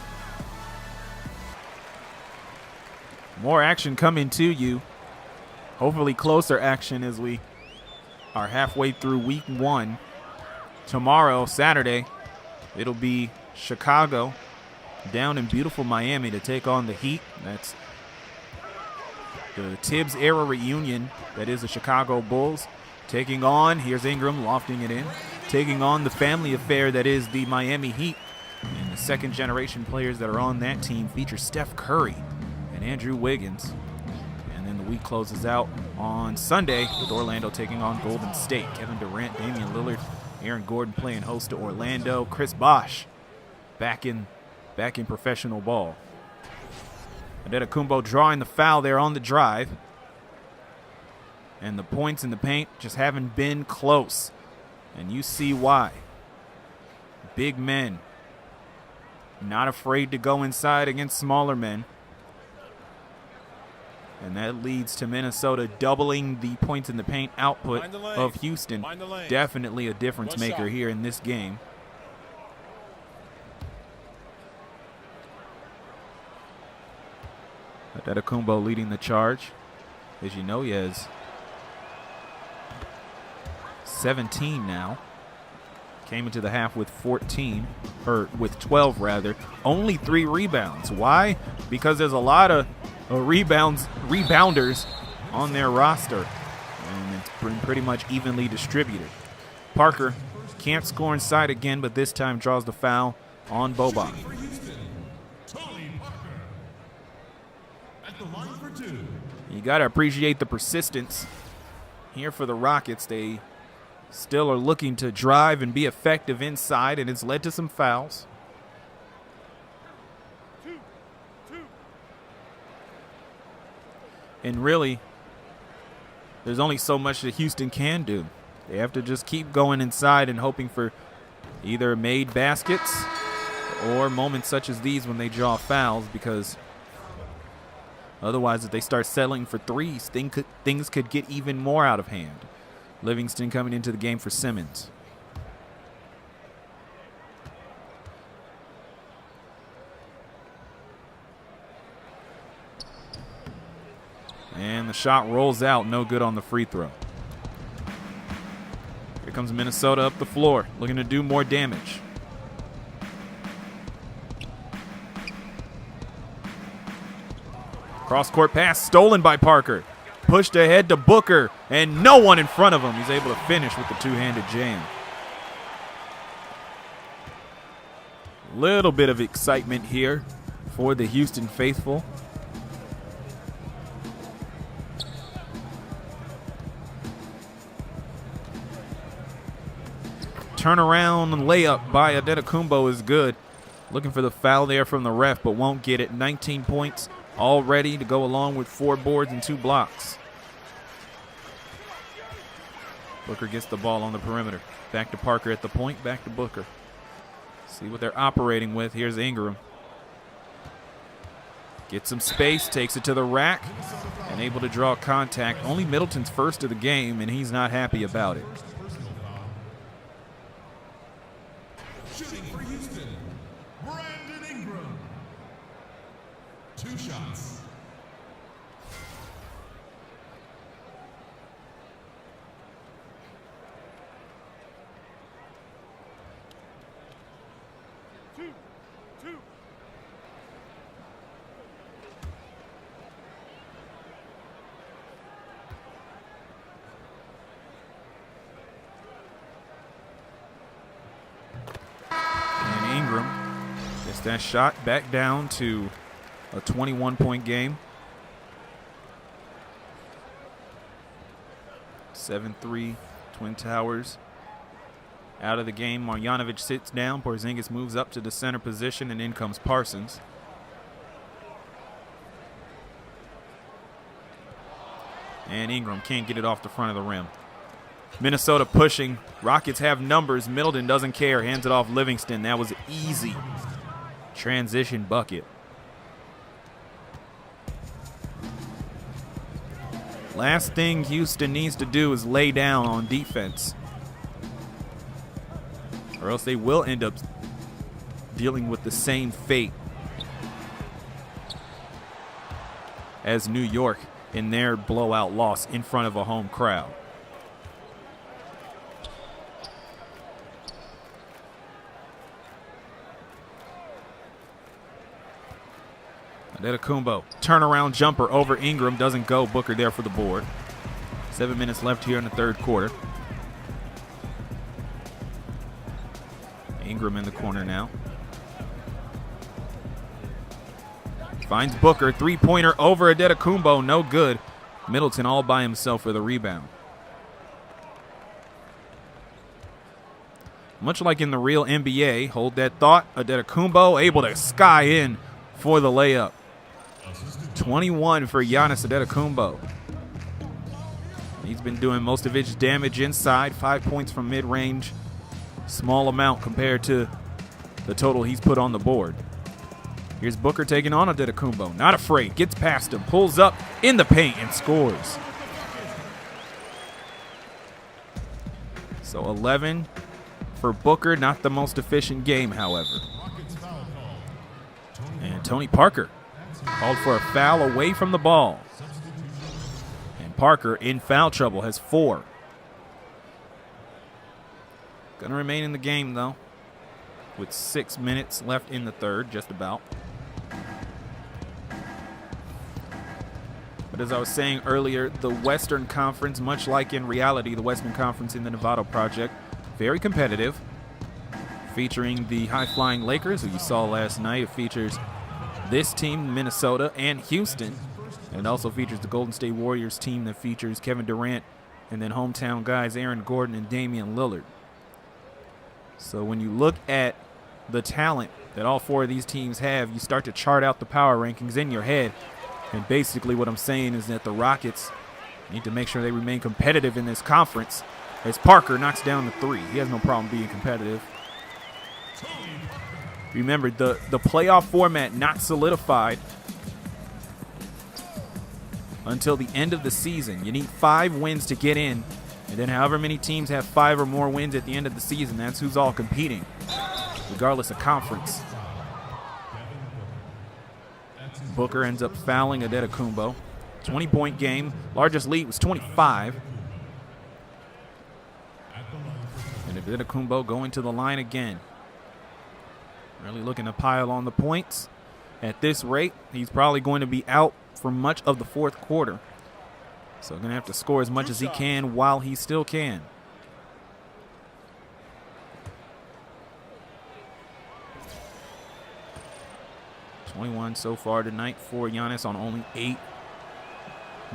More action coming to you. Hopefully closer action as we are halfway through week 1. Tomorrow, Saturday, it'll be Chicago down in beautiful Miami to take on the Heat. That's the Tibbs era reunion. That is the Chicago Bulls. Taking on, here's Ingram lofting it in, taking on the family affair that is the Miami Heat. And the second-generation players that are on that team feature Steph Curry and Andrew Wiggins. And then the week closes out on Sunday with Orlando taking on Golden State. Kevin Durant, Damian Lillard, Aaron Gordon playing host to Orlando. Chris Bosh back in professional ball. Antetokounmpo drawing the foul there on the drive. And the points in the paint just haven't been close. And you see why. Big men. Not afraid to go inside against smaller men. And that leads to Minnesota doubling the points in the paint output of Houston. Definitely a difference maker here in this game. Antetokounmpo leading the charge. As you know, he has 17 now. Came into the half with 14, or with 12 rather. Only 3 rebounds. Why? Because there's a lot of rebounders on their roster, and it's been pretty much evenly distributed. Parker can't score inside again, but this time draws the foul on Boban. You got to appreciate the persistence here for the Rockets. They still are looking to drive and be effective inside, and it's led to some fouls. And really, there's only so much that Houston can do. They have to just keep going inside and hoping for either made baskets or moments such as these when they draw fouls, because otherwise if they start settling for threes, things could get even more out of hand. Livingston coming into the game for Simmons. And the shot rolls out, no good on the free throw. Here comes Minnesota up the floor, looking to do more damage. Cross-court pass stolen by Parker. pushed ahead to Booker, and no one in front of him. He's able to finish with the two-handed jam. Little bit of excitement here for the Houston faithful. Turnaround layup by Antetokounmpo is good. Looking for the foul there from the ref, but won't get it. 19 points all ready to go along with 4 boards and 2 blocks. Booker gets the ball on the perimeter. Back to Parker at the point, back to Booker. See what they're operating with. Here's Ingram. Gets some space, takes it to the rack, and able to draw contact. Only Middleton's first of the game, and he's not happy about it. Shooting for Houston, Brandon Ingram. 2 shots. Gets that shot back down to a 21-point game. 7-3 Twin Towers out of the game. Marjanovic sits down. Porzingis moves up to the center position, and in comes Parsons. And Ingram can't get it off the front of the rim. Minnesota pushing. Rockets have numbers. Middleton doesn't care. Hands it off Livingston. That was easy. Transition bucket. Last thing Houston needs to do is lay down on defense, or else they will end up dealing with the same fate as New York in their blowout loss in front of a home crowd. Antetokounmpo, turnaround jumper over Ingram, doesn't go. Booker there for the board. 7 minutes left here in the third quarter. Ingram in the corner now. Finds Booker, three-pointer over Antetokounmpo, no good. Middleton all by himself for the rebound. Much like in the real NBA, hold that thought. Antetokounmpo able to sky in for the layup. 21 for Giannis Antetokounmpo. He's been doing most of his damage inside. 5 points from mid-range. Small amount compared to the total he's put on the board. Here's Booker taking on Antetokounmpo. Not afraid. Gets past him. Pulls up in the paint and scores. So 11 for Booker. Not the most efficient game, however. And Tony Parker called for a foul away from the ball. And Parker in foul trouble, has 4. Gonna remain in the game though, with 6 minutes left in the third, just about. But as I was saying earlier, the Western Conference, much like in reality, the Western Conference in the Novato Project, very competitive, featuring the high-flying Lakers, who you saw last night. It features this team, Minnesota, and Houston. And it also features the Golden State Warriors team that features Kevin Durant and then hometown guys Aaron Gordon and Damian Lillard. So when you look at the talent that all 4 of these teams have, you start to chart out the power rankings in your head. And basically what I'm saying is that the Rockets need to make sure they remain competitive in this conference, as Parker knocks down the 3. He has no problem being competitive. Remember, the playoff format not solidified until the end of the season. You need 5 wins to get in, and then however many teams have 5 or more wins at the end of the season, that's who's all competing, regardless of conference. Booker ends up fouling Antetokounmpo. 20-point game. Largest lead was 25. And Antetokounmpo going to the line again. Really looking to pile on the points. At this rate, he's probably going to be out for much of the fourth quarter. So going to have to score as much as he can while he still can. .21 so far tonight for Giannis on only 8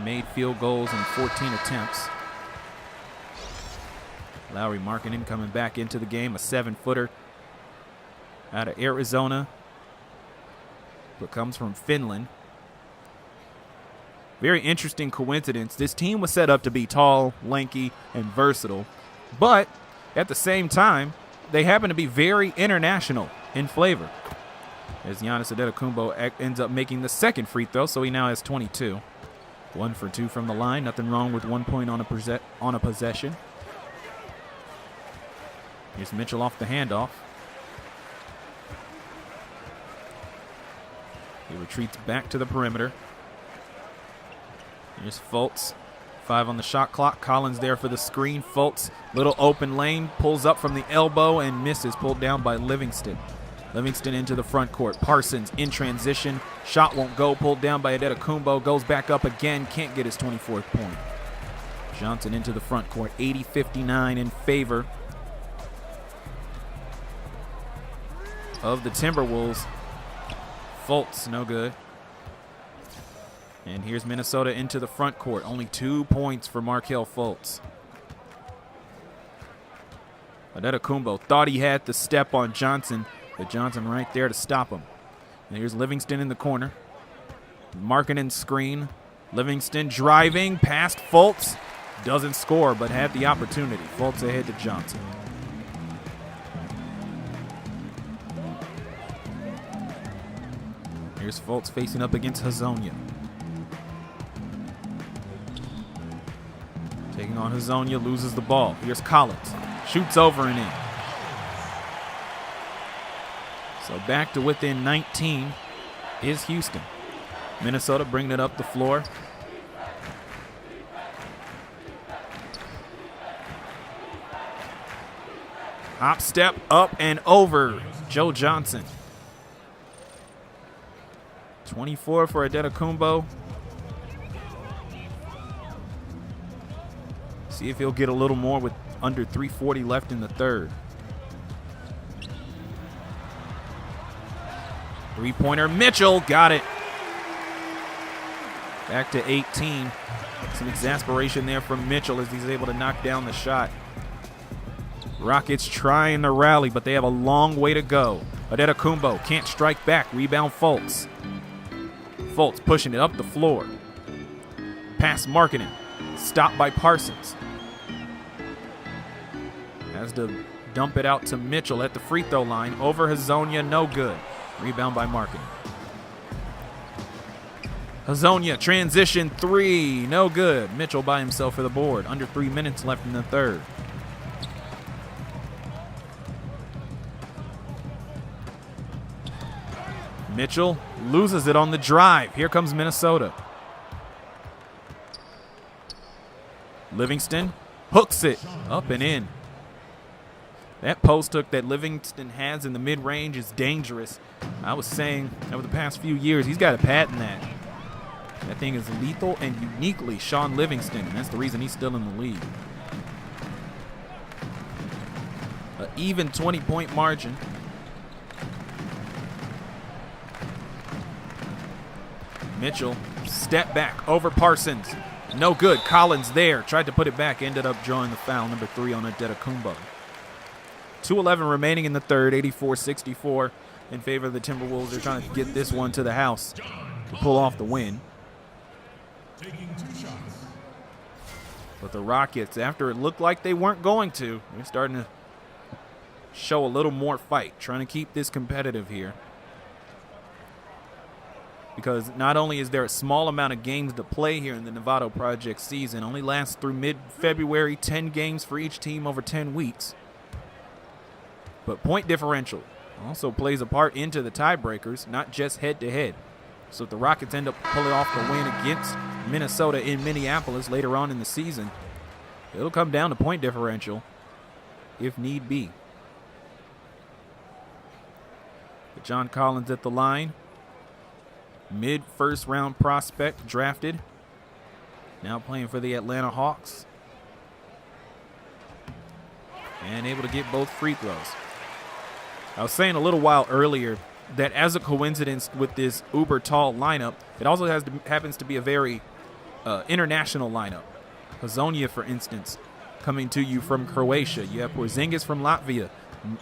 made field goals and 14 attempts. Lauri Markkanen coming back into the game, a 7-footer out of Arizona, but comes from Finland. Very interesting coincidence. This team was set up to be tall, lanky, and versatile, but at the same time, they happen to be very international in flavor. As Giannis Antetokounmpo ends up making the second free throw, so he now has 22. 1 for 2 from the line. Nothing wrong with 1 point on a possession. Here's Mitchell off the handoff. He retreats back to the perimeter. Here's Fultz. 5 on the shot clock. Collins there for the screen. Fultz, little open lane, pulls up from the elbow and misses. Pulled down by Livingston. Livingston into the front court. Parsons in transition. Shot won't go. Pulled down by Antetokounmpo. Goes back up again. Can't get his 24th point. Johnson into the front court. 80-59 in favor of the Timberwolves. Fultz, no good. And here's Minnesota into the front court. Only 2 points for Markelle Fultz. Antetokounmpo thought he had the step on Johnson, but Johnson right there to stop him. And here's Livingston in the corner. Markkanen screen. Livingston driving past Fultz. Doesn't score, but had the opportunity. Fultz ahead to Johnson. Here's Fultz facing up against Hezonja. Taking on Hezonja, loses the ball. Here's Collins. Shoots over and in. So back to within 19 is Houston. Minnesota bringing it up the floor. Hop, step, up and over. Joe Johnson. 24 for Antetokounmpo. See if he'll get a little more with under 3:40 left in the third. Three-pointer, Mitchell, got it. Back to 18. Some exasperation there from Mitchell as he's able to knock down the shot. Rockets trying to rally, but they have a long way to go. Antetokounmpo can't strike back. Rebound Fultz. Fultz pushing it up the floor. Pass Markkanen. Stopped by Parsons. Has to dump it out to Mitchell at the free throw line. Over Hezonja, no good. Rebound by Markkanen. Hezonja, transition 3, no good. Mitchell by himself for the board. Under 3 minutes left in the third. Mitchell loses it on the drive. Here comes Minnesota. Livingston hooks it up and in. That post hook that Livingston has in the mid-range is dangerous. I was saying over the past few years, he's got a patent that. That thing is lethal and uniquely Shaun Livingston, and that's the reason he's still in the league. An even 20-point margin. Mitchell, step back over Parsons. No good. Collins there. Tried to put it back. Ended up drawing the foul. Number 3 on Antetokounmpo. 2:11 remaining in the third. 84-64 in favor of the Timberwolves. They're trying to get this one to the house to pull off the win. Taking 2 shots. But the Rockets, after it looked like they weren't going to, they're starting to show a little more fight. Trying to keep this competitive here. Because not only is there a small amount of games to play here in the Novato Project season, only lasts through mid-February, 10 games for each team over 10 weeks. But point differential also plays a part into the tiebreakers, not just head-to-head. So if the Rockets end up pulling off the win against Minnesota in Minneapolis later on in the season, it'll come down to point differential if need be. But John Collins at the line. Mid-first round prospect drafted now playing for the Atlanta Hawks. And able to get both free throws. I was saying a little while earlier that as a coincidence with this uber tall lineup, it also happens to be a very international lineup. Hezonja, for instance, coming to you from Croatia. You have Porzingis from Latvia,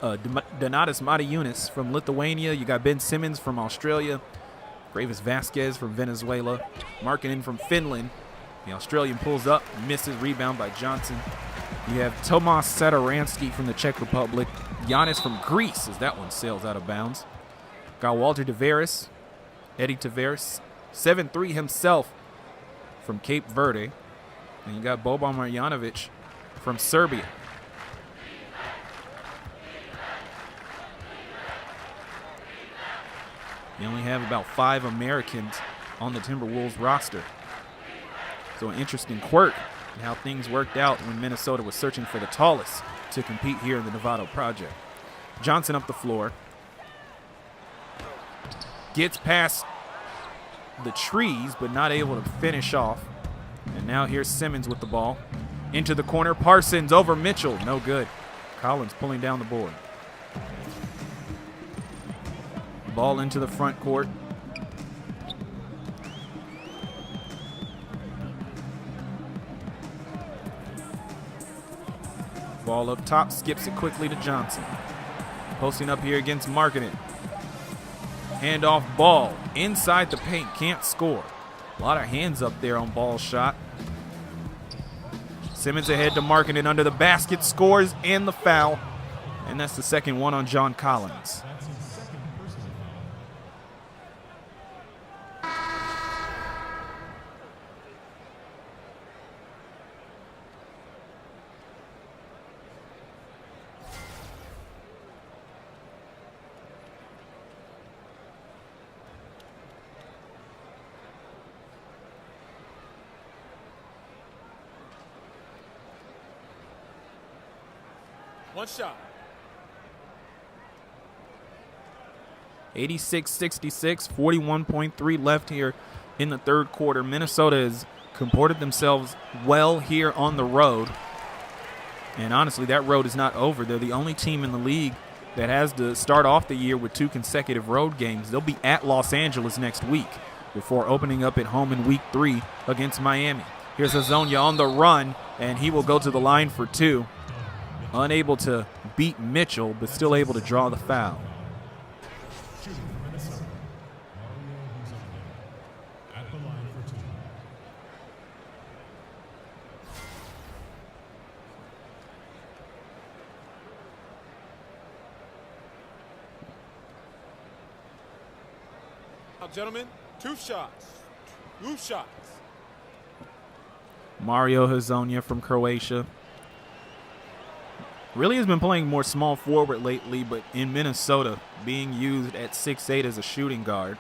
Donatas Marjanovic from Lithuania. You got Ben Simmons from Australia, Greivis Vasquez from Venezuela, Markkanen from Finland. The Australian pulls up, misses, rebound by Johnson. You have Tomas Satoransky from the Czech Republic, Giannis from Greece, as that one sails out of bounds. Got Walter Tavares, Eddie Tavares, 7'3" himself from Cape Verde. And you got Boban Marjanovic from Serbia. You only have about 5 Americans on the Timberwolves roster. So an interesting quirk in how things worked out when Minnesota was searching for the tallest to compete here in the Novato Project. Johnson up the floor. Gets past the trees, but not able to finish off. And now here's Simmons with the ball. Into the corner, Parsons over Mitchell. No good. Collins pulling down the board. Ball into the front court. Ball up top, skips it quickly to Johnson. Posting up here against Markkanen. Handoff ball inside the paint, can't score. A lot of hands up there on ball shot. Simmons ahead to Markkanen under the basket, scores and the foul. And that's the second one on John Collins. That's his second personal foul. One shot. 86-66, 41.3 left here in the third quarter. Minnesota has comported themselves well here on the road. And honestly, that road is not over. They're the only team in the league that has to start off the year with 2 consecutive road games. They'll be at Los Angeles next week before opening up at home in week 3 against Miami. Here's Hezonja on the run, and he will go to the line for 2. Unable to beat Mitchell, but still able to draw the foul. Shooting for Minnesota, Lauri Markkanen at the line for 2. Now, gentlemen, 2 shots. 2 shots. Mario Hezonja from Croatia. Really has been playing more small forward lately, but in Minnesota, being used at 6'8" as a shooting guard,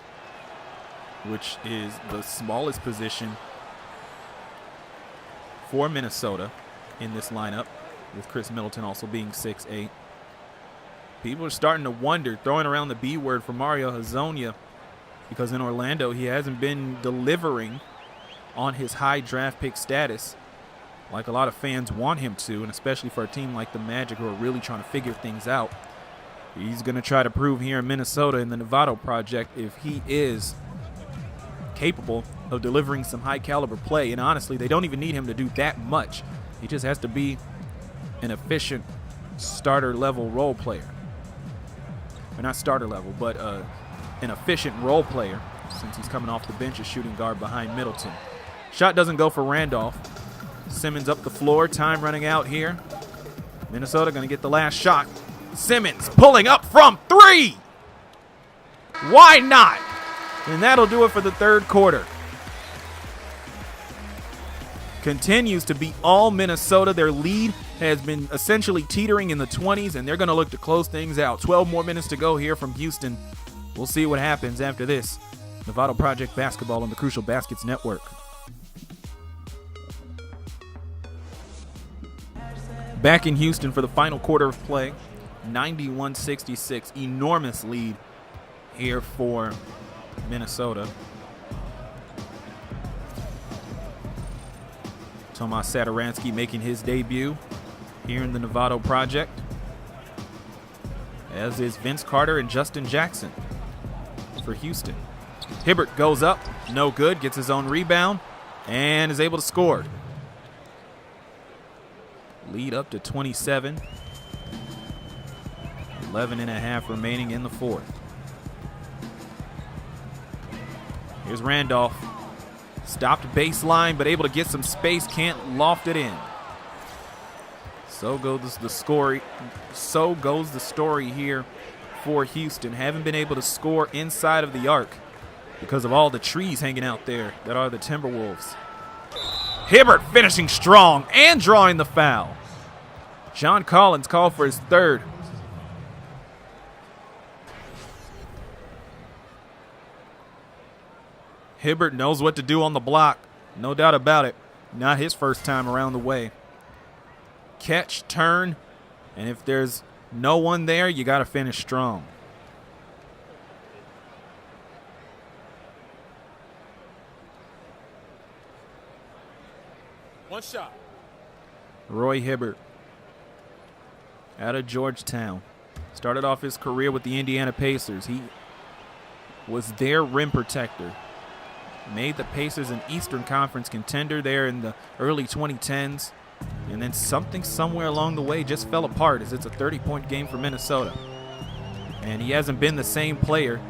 which is the smallest position for Minnesota in this lineup, with Khris Middleton also being 6'8". People are starting to wonder, throwing around the B word for Mario Hezonja, because in Orlando he hasn't been delivering on his high draft pick status like a lot of fans want him to, and especially for a team like the Magic who are really trying to figure things out. He's going to try to prove here in Minnesota in the Novato Project if he is capable of delivering some high-caliber play. And honestly, they don't even need him to do that much. He just has to be an efficient starter-level role player. Or not starter level, but an efficient role player, since he's coming off the bench as shooting guard behind Middleton. Shot doesn't go for Randolph. Simmons up the floor, time running out here. Minnesota going to get the last shot. Simmons pulling up from 3. Why not? And that'll do it for the third quarter. Continues to be all Minnesota. Their lead has been essentially teetering in the 20s, and they're going to look to close things out. 12 more minutes to go here from Houston. We'll see what happens after this. Novato Project basketball on the Crucial Baskets Network. Back in Houston for the final quarter of play, 91-66, enormous lead here for Minnesota. Tomas Satoransky making his debut here in the Novato Project, as is Vince Carter and Justin Jackson for Houston. Hibbert goes up, no good, gets his own rebound, and is able to score. Lead up to 27. 11 and a half remaining in the fourth. Here's Randolph. Stopped baseline, but able to get some space, can't loft it in. So goes the story here for Houston. Haven't been able to score inside of the arc because of all the trees hanging out there that are the Timberwolves. Hibbert finishing strong and drawing the foul. John Collins called for his third. Hibbert knows what to do on the block. No doubt about it. Not his first time around the way. Catch, turn, and if there's no one there, you got to finish strong. One shot. Roy Hibbert out of Georgetown. Started off his career with the Indiana Pacers. He was their rim protector. Made the Pacers an Eastern Conference contender there in the early 2010s. And then something somewhere along the way just fell apart as it's a 30-point game for Minnesota. And he hasn't been the same player.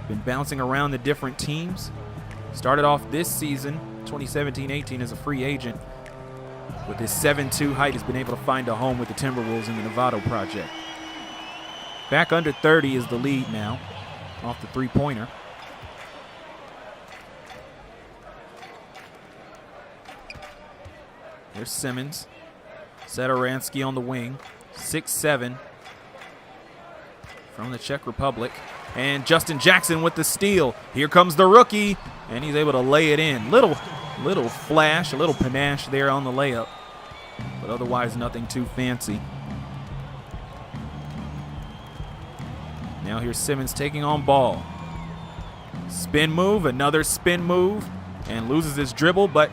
Been bouncing around the different teams. Started off this season, 2017-18, as a free agent. With his 7'2" height, has been able to find a home with the Timberwolves in the Novato Project. Back under 30 is the lead now, off the three-pointer. There's Simmons. Satoransky on the wing. 6'7" from the Czech Republic. And Justin Jackson with the steal. Here comes the rookie, and he's able to lay it in. Little flash, a little panache there on the layup, but otherwise nothing too fancy. Now here's Simmons taking on ball. Spin move, another spin move, and loses his dribble, but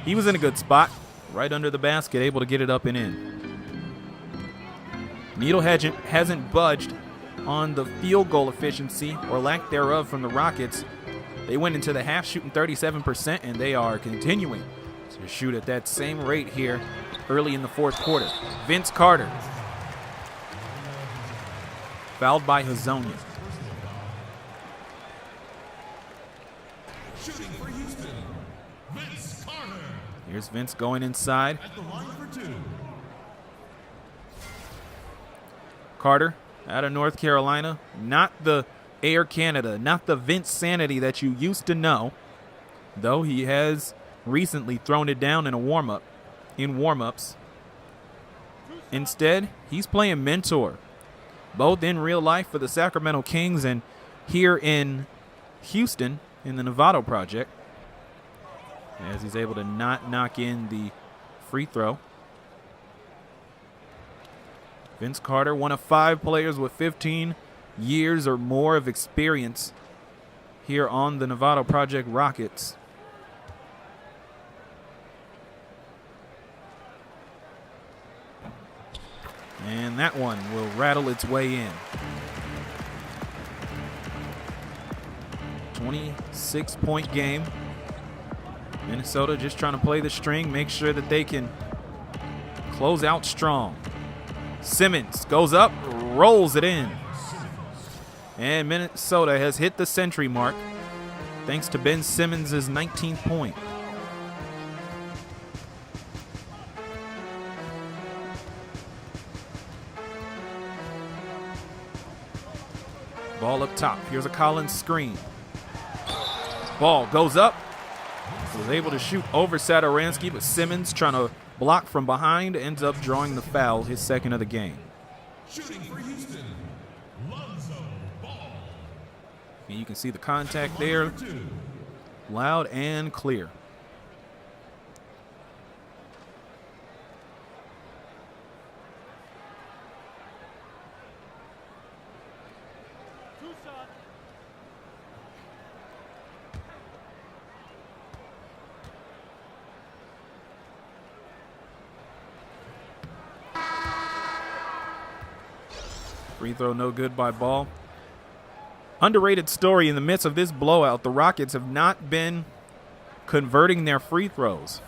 he was in a good spot. Right under the basket, able to get it up and in. Needle hasn't budged on the field goal efficiency, or lack thereof, from the Rockets. They went into the half shooting 37%, and they are continuing to shoot at that same rate here early in the fourth quarter. Vince Carter. Fouled by Hezonja. Shooting for Houston, Vince Carter. Here's Vince going inside. At the line for two. Carter out of North Carolina. Not the Air Canada, not the Vince Sanity that you used to know, though he has recently thrown it down in warm-ups. Instead, he's playing mentor, both in real life for the Sacramento Kings and here in Houston in the Novato Project, as he's able to not knock in the free throw. Vince Carter, one of 5 players with 15 years or more of experience here on the Novato Project Rockets. And that one will rattle its way in. 26-point game. Minnesota just trying to play the string, make sure that they can close out strong. Simmons goes up, rolls it in. And Minnesota has hit the century mark thanks to Ben Simmons' 19th point. Ball up top. Here's a Collins screen. Ball goes up. Was able to shoot over Satoransky, but Simmons, trying to block from behind, ends up drawing the foul, his second of the game. Shooting for Houston, Lonzo Ball. And you can see the contact there, loud and clear. Free throw no good by Ball. Underrated story in the midst of this blowout. The Rockets have not been converting their free throws.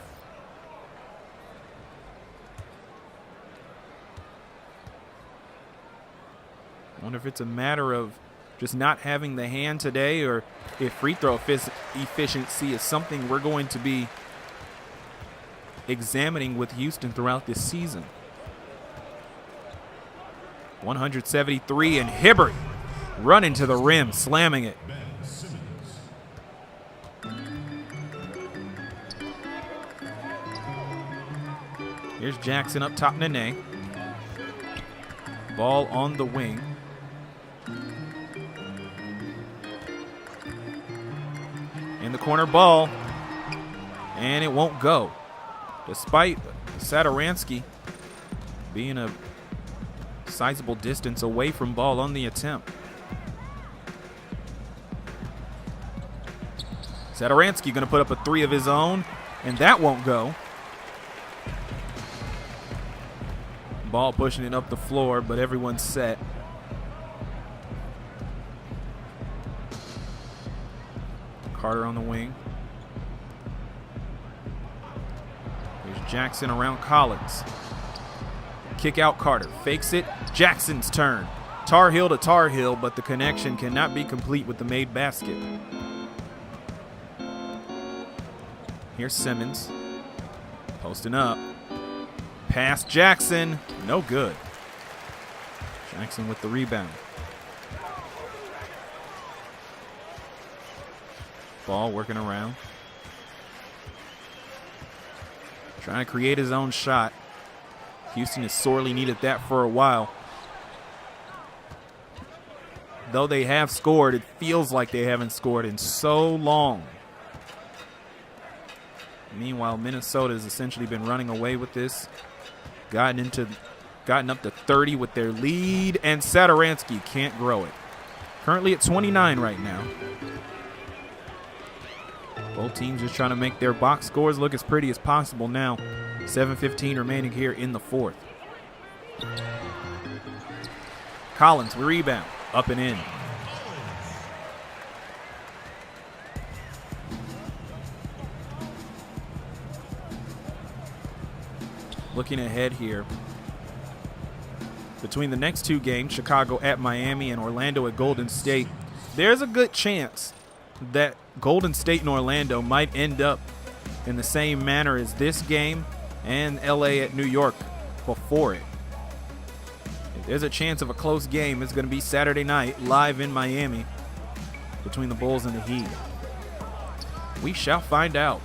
I wonder if it's a matter of just not having the hand today, or if free throw efficiency is something we're going to be examining with Houston throughout this season. 173, and Hibbert running to the rim, slamming it. Here's Jackson up top, Nene. Ball on the wing. In the corner, Ball. And it won't go. Despite Satoransky being a sizable distance away from Ball on the attempt. Satoransky going to put up a three of his own, and that won't go. Ball pushing it up the floor, but everyone's set. Carter on the wing. There's Jackson around Collins. Kick out Carter. Fakes it. Jackson's turn. Tar Heel to Tar Heel, but the connection cannot be complete with the made basket. Here's Simmons. Posting up. Pass Jackson. No good. Jackson with the rebound. Ball working around. Trying to create his own shot. Houston has sorely needed that for a while. Though they have scored, it feels like they haven't scored in so long. Meanwhile, Minnesota has essentially been running away with this. Gotten up to 30 with their lead, and Satoransky can't grow it. Currently at 29 right now. Both teams just trying to make their box scores look as pretty as possible now. 7:15 remaining here in the fourth. Collins, rebound, up and in. Looking ahead here, between the next two games, Chicago at Miami and Orlando at Golden State, there's a good chance that Golden State and Orlando might end up in the same manner as this game and LA at New York before it. If there's a chance of a close game, it's going to be Saturday night live in Miami between the Bulls and the Heat. We shall find out.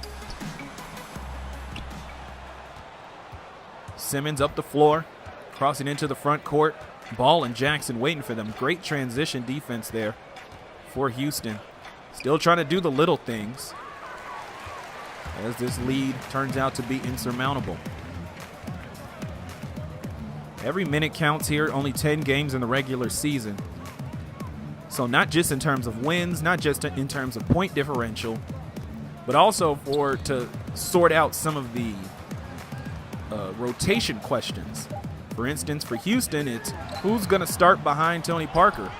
Simmons up the floor, crossing into the front court. Ball and Jackson waiting for them. Great transition defense there for Houston. Still trying to do the little things as this lead turns out to be insurmountable. Every minute counts here, only 10 games in the regular season. So not just in terms of wins, not just in terms of point differential, but also to sort out some of the rotation questions. For instance, for Houston, it's who's going to start behind Tony Parker?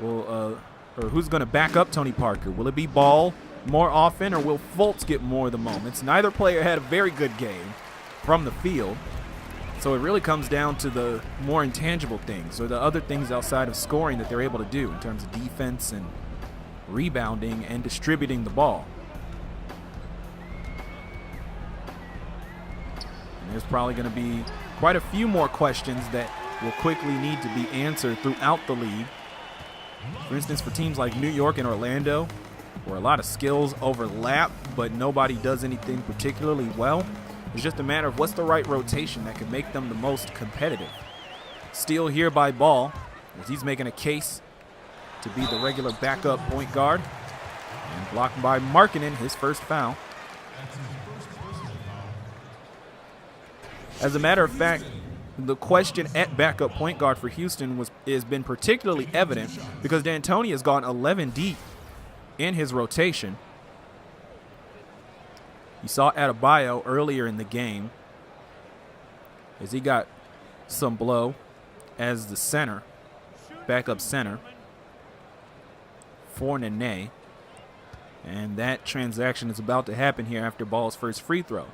Or who's going to back up Tony Parker? Will it be Ball more often, or will Fultz get more of the moments? Neither player had a very good game from the field. So it really comes down to the more intangible things, or the other things outside of scoring that they're able to do in terms of defense and rebounding and distributing the ball. And there's probably going to be quite a few more questions that will quickly need to be answered throughout the league. For instance, for teams like New York and Orlando, where a lot of skills overlap, but nobody does anything particularly well, it's just a matter of what's the right rotation that can make them the most competitive. Steal here by Ball, as he's making a case to be the regular backup point guard. And blocked by Markkanen, his first foul. As a matter of fact, the question at backup point guard for Houston has been particularly evident because D'Antoni has gone 11 deep in his rotation. You saw Adebayo earlier in the game as he got some blow as the center. backup center for Nene. And that transaction is about to happen here after Ball's first free throw.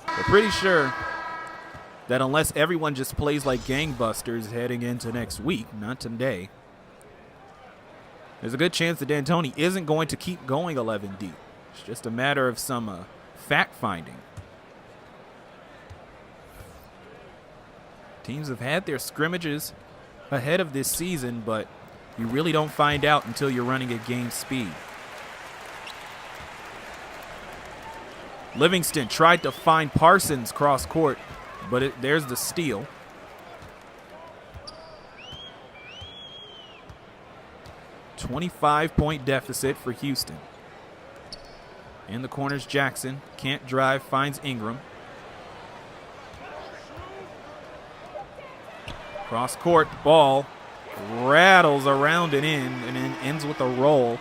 We're pretty sure that unless everyone just plays like gangbusters heading into next week, not today, there's a good chance that D'Antoni isn't going to keep going 11 deep. It's just a matter of some fact-finding. Teams have had their scrimmages ahead of this season, but you really don't find out until you're running at game speed. Livingston tried to find Parsons cross court, but there's the steal. A 25-point deficit for Houston. In the corners, Jackson can't drive, finds Ingram. Cross court, Ball rattles around and in, and then ends with a roll.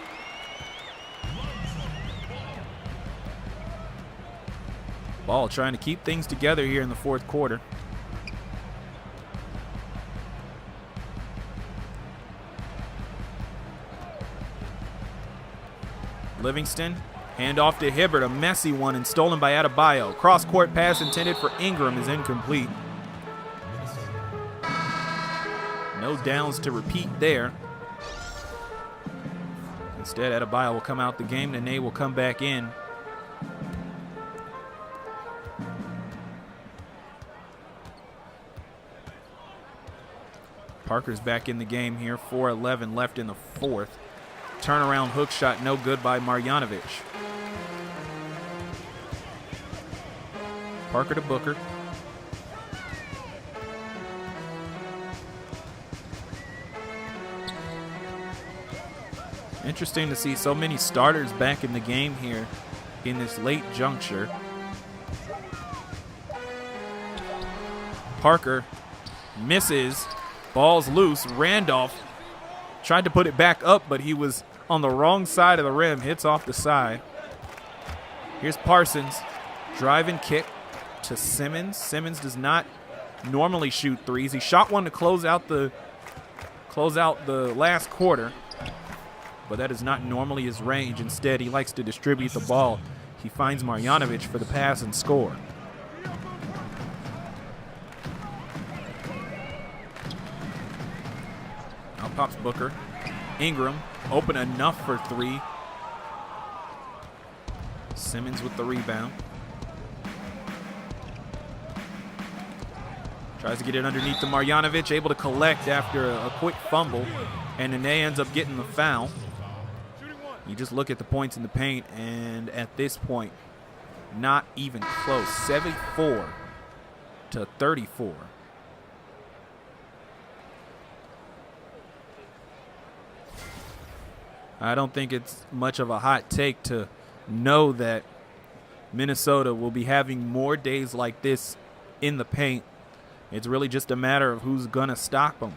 Ball trying to keep things together here in the fourth quarter. Livingston, handoff to Hibbert, a messy one and stolen by Adebayo. Cross-court pass intended for Ingram is incomplete. No downs to repeat there. Instead, Adebayo will come out the game. Nene will come back in. Parker's back in the game here. 4:11 left in the fourth. Turnaround hook shot, no good by Marjanovic. Parker to Booker. Interesting to see so many starters back in the game here in this late juncture. Parker misses. Ball's loose. Randolph tried to put it back up, but he was on the wrong side of the rim. Hits off the side. Here's Parsons. Drive and kick to Simmons. Simmons does not normally shoot threes. He shot one to close out the last quarter, but that is not normally his range. Instead, he likes to distribute the ball. He finds Marjanovic for the pass and score. Now pops Booker. Ingram, open enough for three. Simmons with the rebound. Tries to get it underneath to Marjanovic, able to collect after a quick fumble, and Nene ends up getting the foul. You just look at the points in the paint, and at this point, not even close. 74 to 34. I don't think it's much of a hot take to know that Minnesota will be having more days like this in the paint. It's really just a matter of who's going to stop them.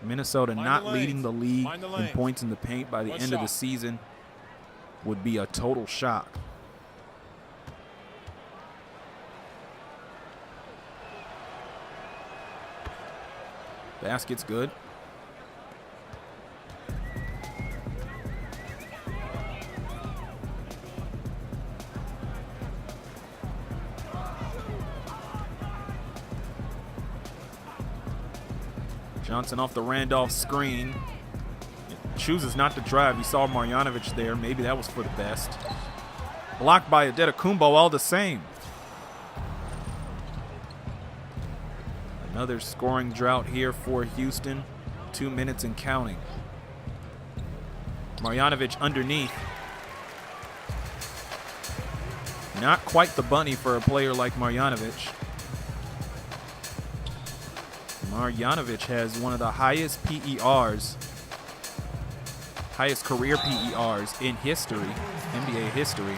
Minnesota not leading the league in points in the paint by the end of the season would be a total shock. Basket's good. Johnson off the Randolph screen. Chooses not to drive. You saw Marjanovic there. Maybe that was for the best. Blocked by Antetokounmpo all the same. Another scoring drought here for Houston. 2 minutes and counting. Marjanovic underneath. Not quite the bunny for a player like Marjanovic. Marjanovic has one of the highest PERs, highest career PERs in history, NBA history.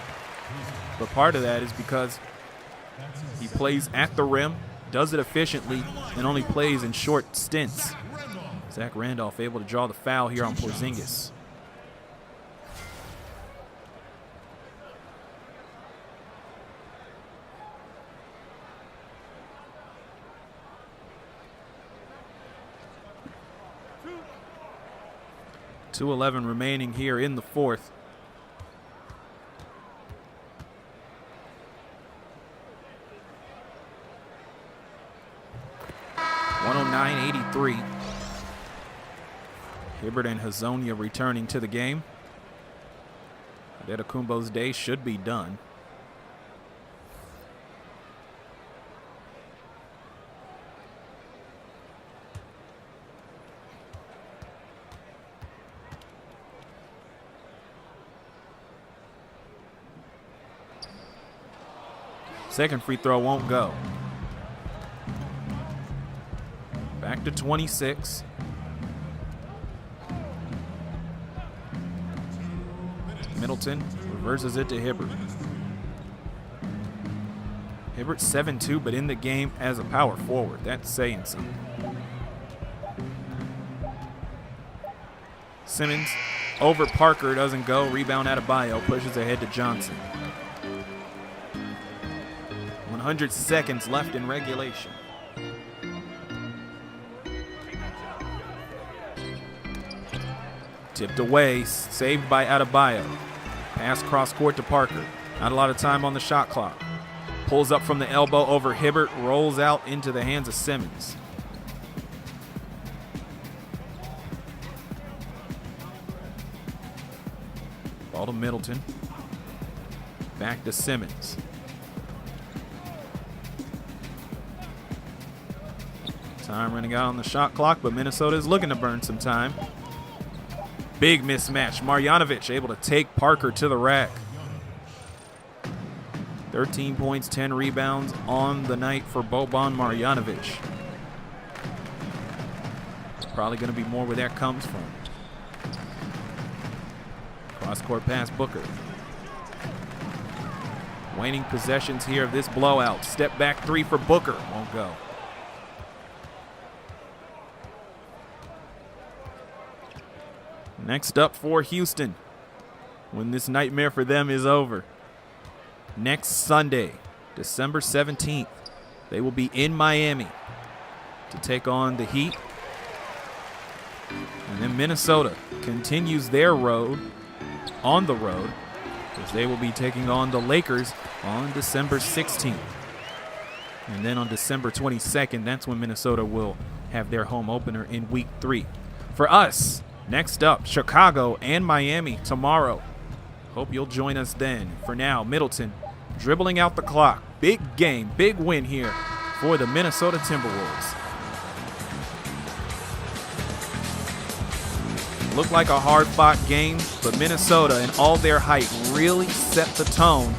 But part of that is because he plays at the rim, does it efficiently, and only plays in short stints. Zach Randolph able to draw the foul here on Porzingis. 2:11 remaining here in the fourth. .109.83. Hibbert and Hezonja returning to the game. Antetokounmpo's day should be done. Second free throw won't go. Back to 26. Middleton reverses it to Hibbert. Hibbert 7-2, but in the game as a power forward. That's saying something. Simmons over Parker, doesn't go. Rebound Adebayo, pushes ahead to Johnson. 100 seconds left in regulation. Tipped away, saved by Adebayo. Pass cross court to Parker. Not a lot of time on the shot clock. Pulls up from the elbow over Hibbert, rolls out into the hands of Simmons. Ball to Middleton. Back to Simmons. Time running out on the shot clock, but Minnesota is looking to burn some time. Big mismatch. Marjanovic able to take Parker to the rack. 13 points, 10 rebounds on the night for Boban Marjanovic. Probably going to be more where that comes from. Cross-court pass, Booker. Waning possessions here of this blowout. Step back three for Booker. Won't go. Next up for Houston, when this nightmare for them is over. Next Sunday, December 17th, they will be in Miami to take on the Heat. And then Minnesota continues their road on the road, as they will be taking on the Lakers on December 16th. And then on December 22nd, that's when Minnesota will have their home opener in week 3. For us, next up, Chicago and Miami tomorrow. Hope you'll join us then. For now, Middleton dribbling out the clock. Big game, big win here for the Minnesota Timberwolves. Looked like a hard-fought game, but Minnesota in all their height really set the tone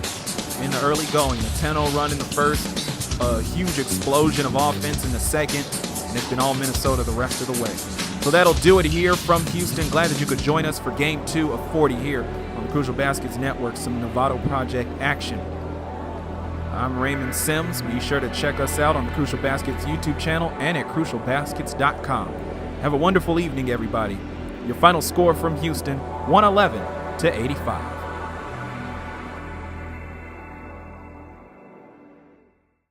in the early going. A 10-0 run in the first, a huge explosion of offense in the second, and it's been all Minnesota the rest of the way. So that'll do it here from Houston. Glad that you could join us for Game 2 of 40 here on the Crucial Baskets Network, some Novato Project action. I'm Raymond Sims. Be sure to check us out on the Crucial Baskets YouTube channel and at crucialbaskets.com. Have a wonderful evening, everybody. Your final score from Houston, 111-85.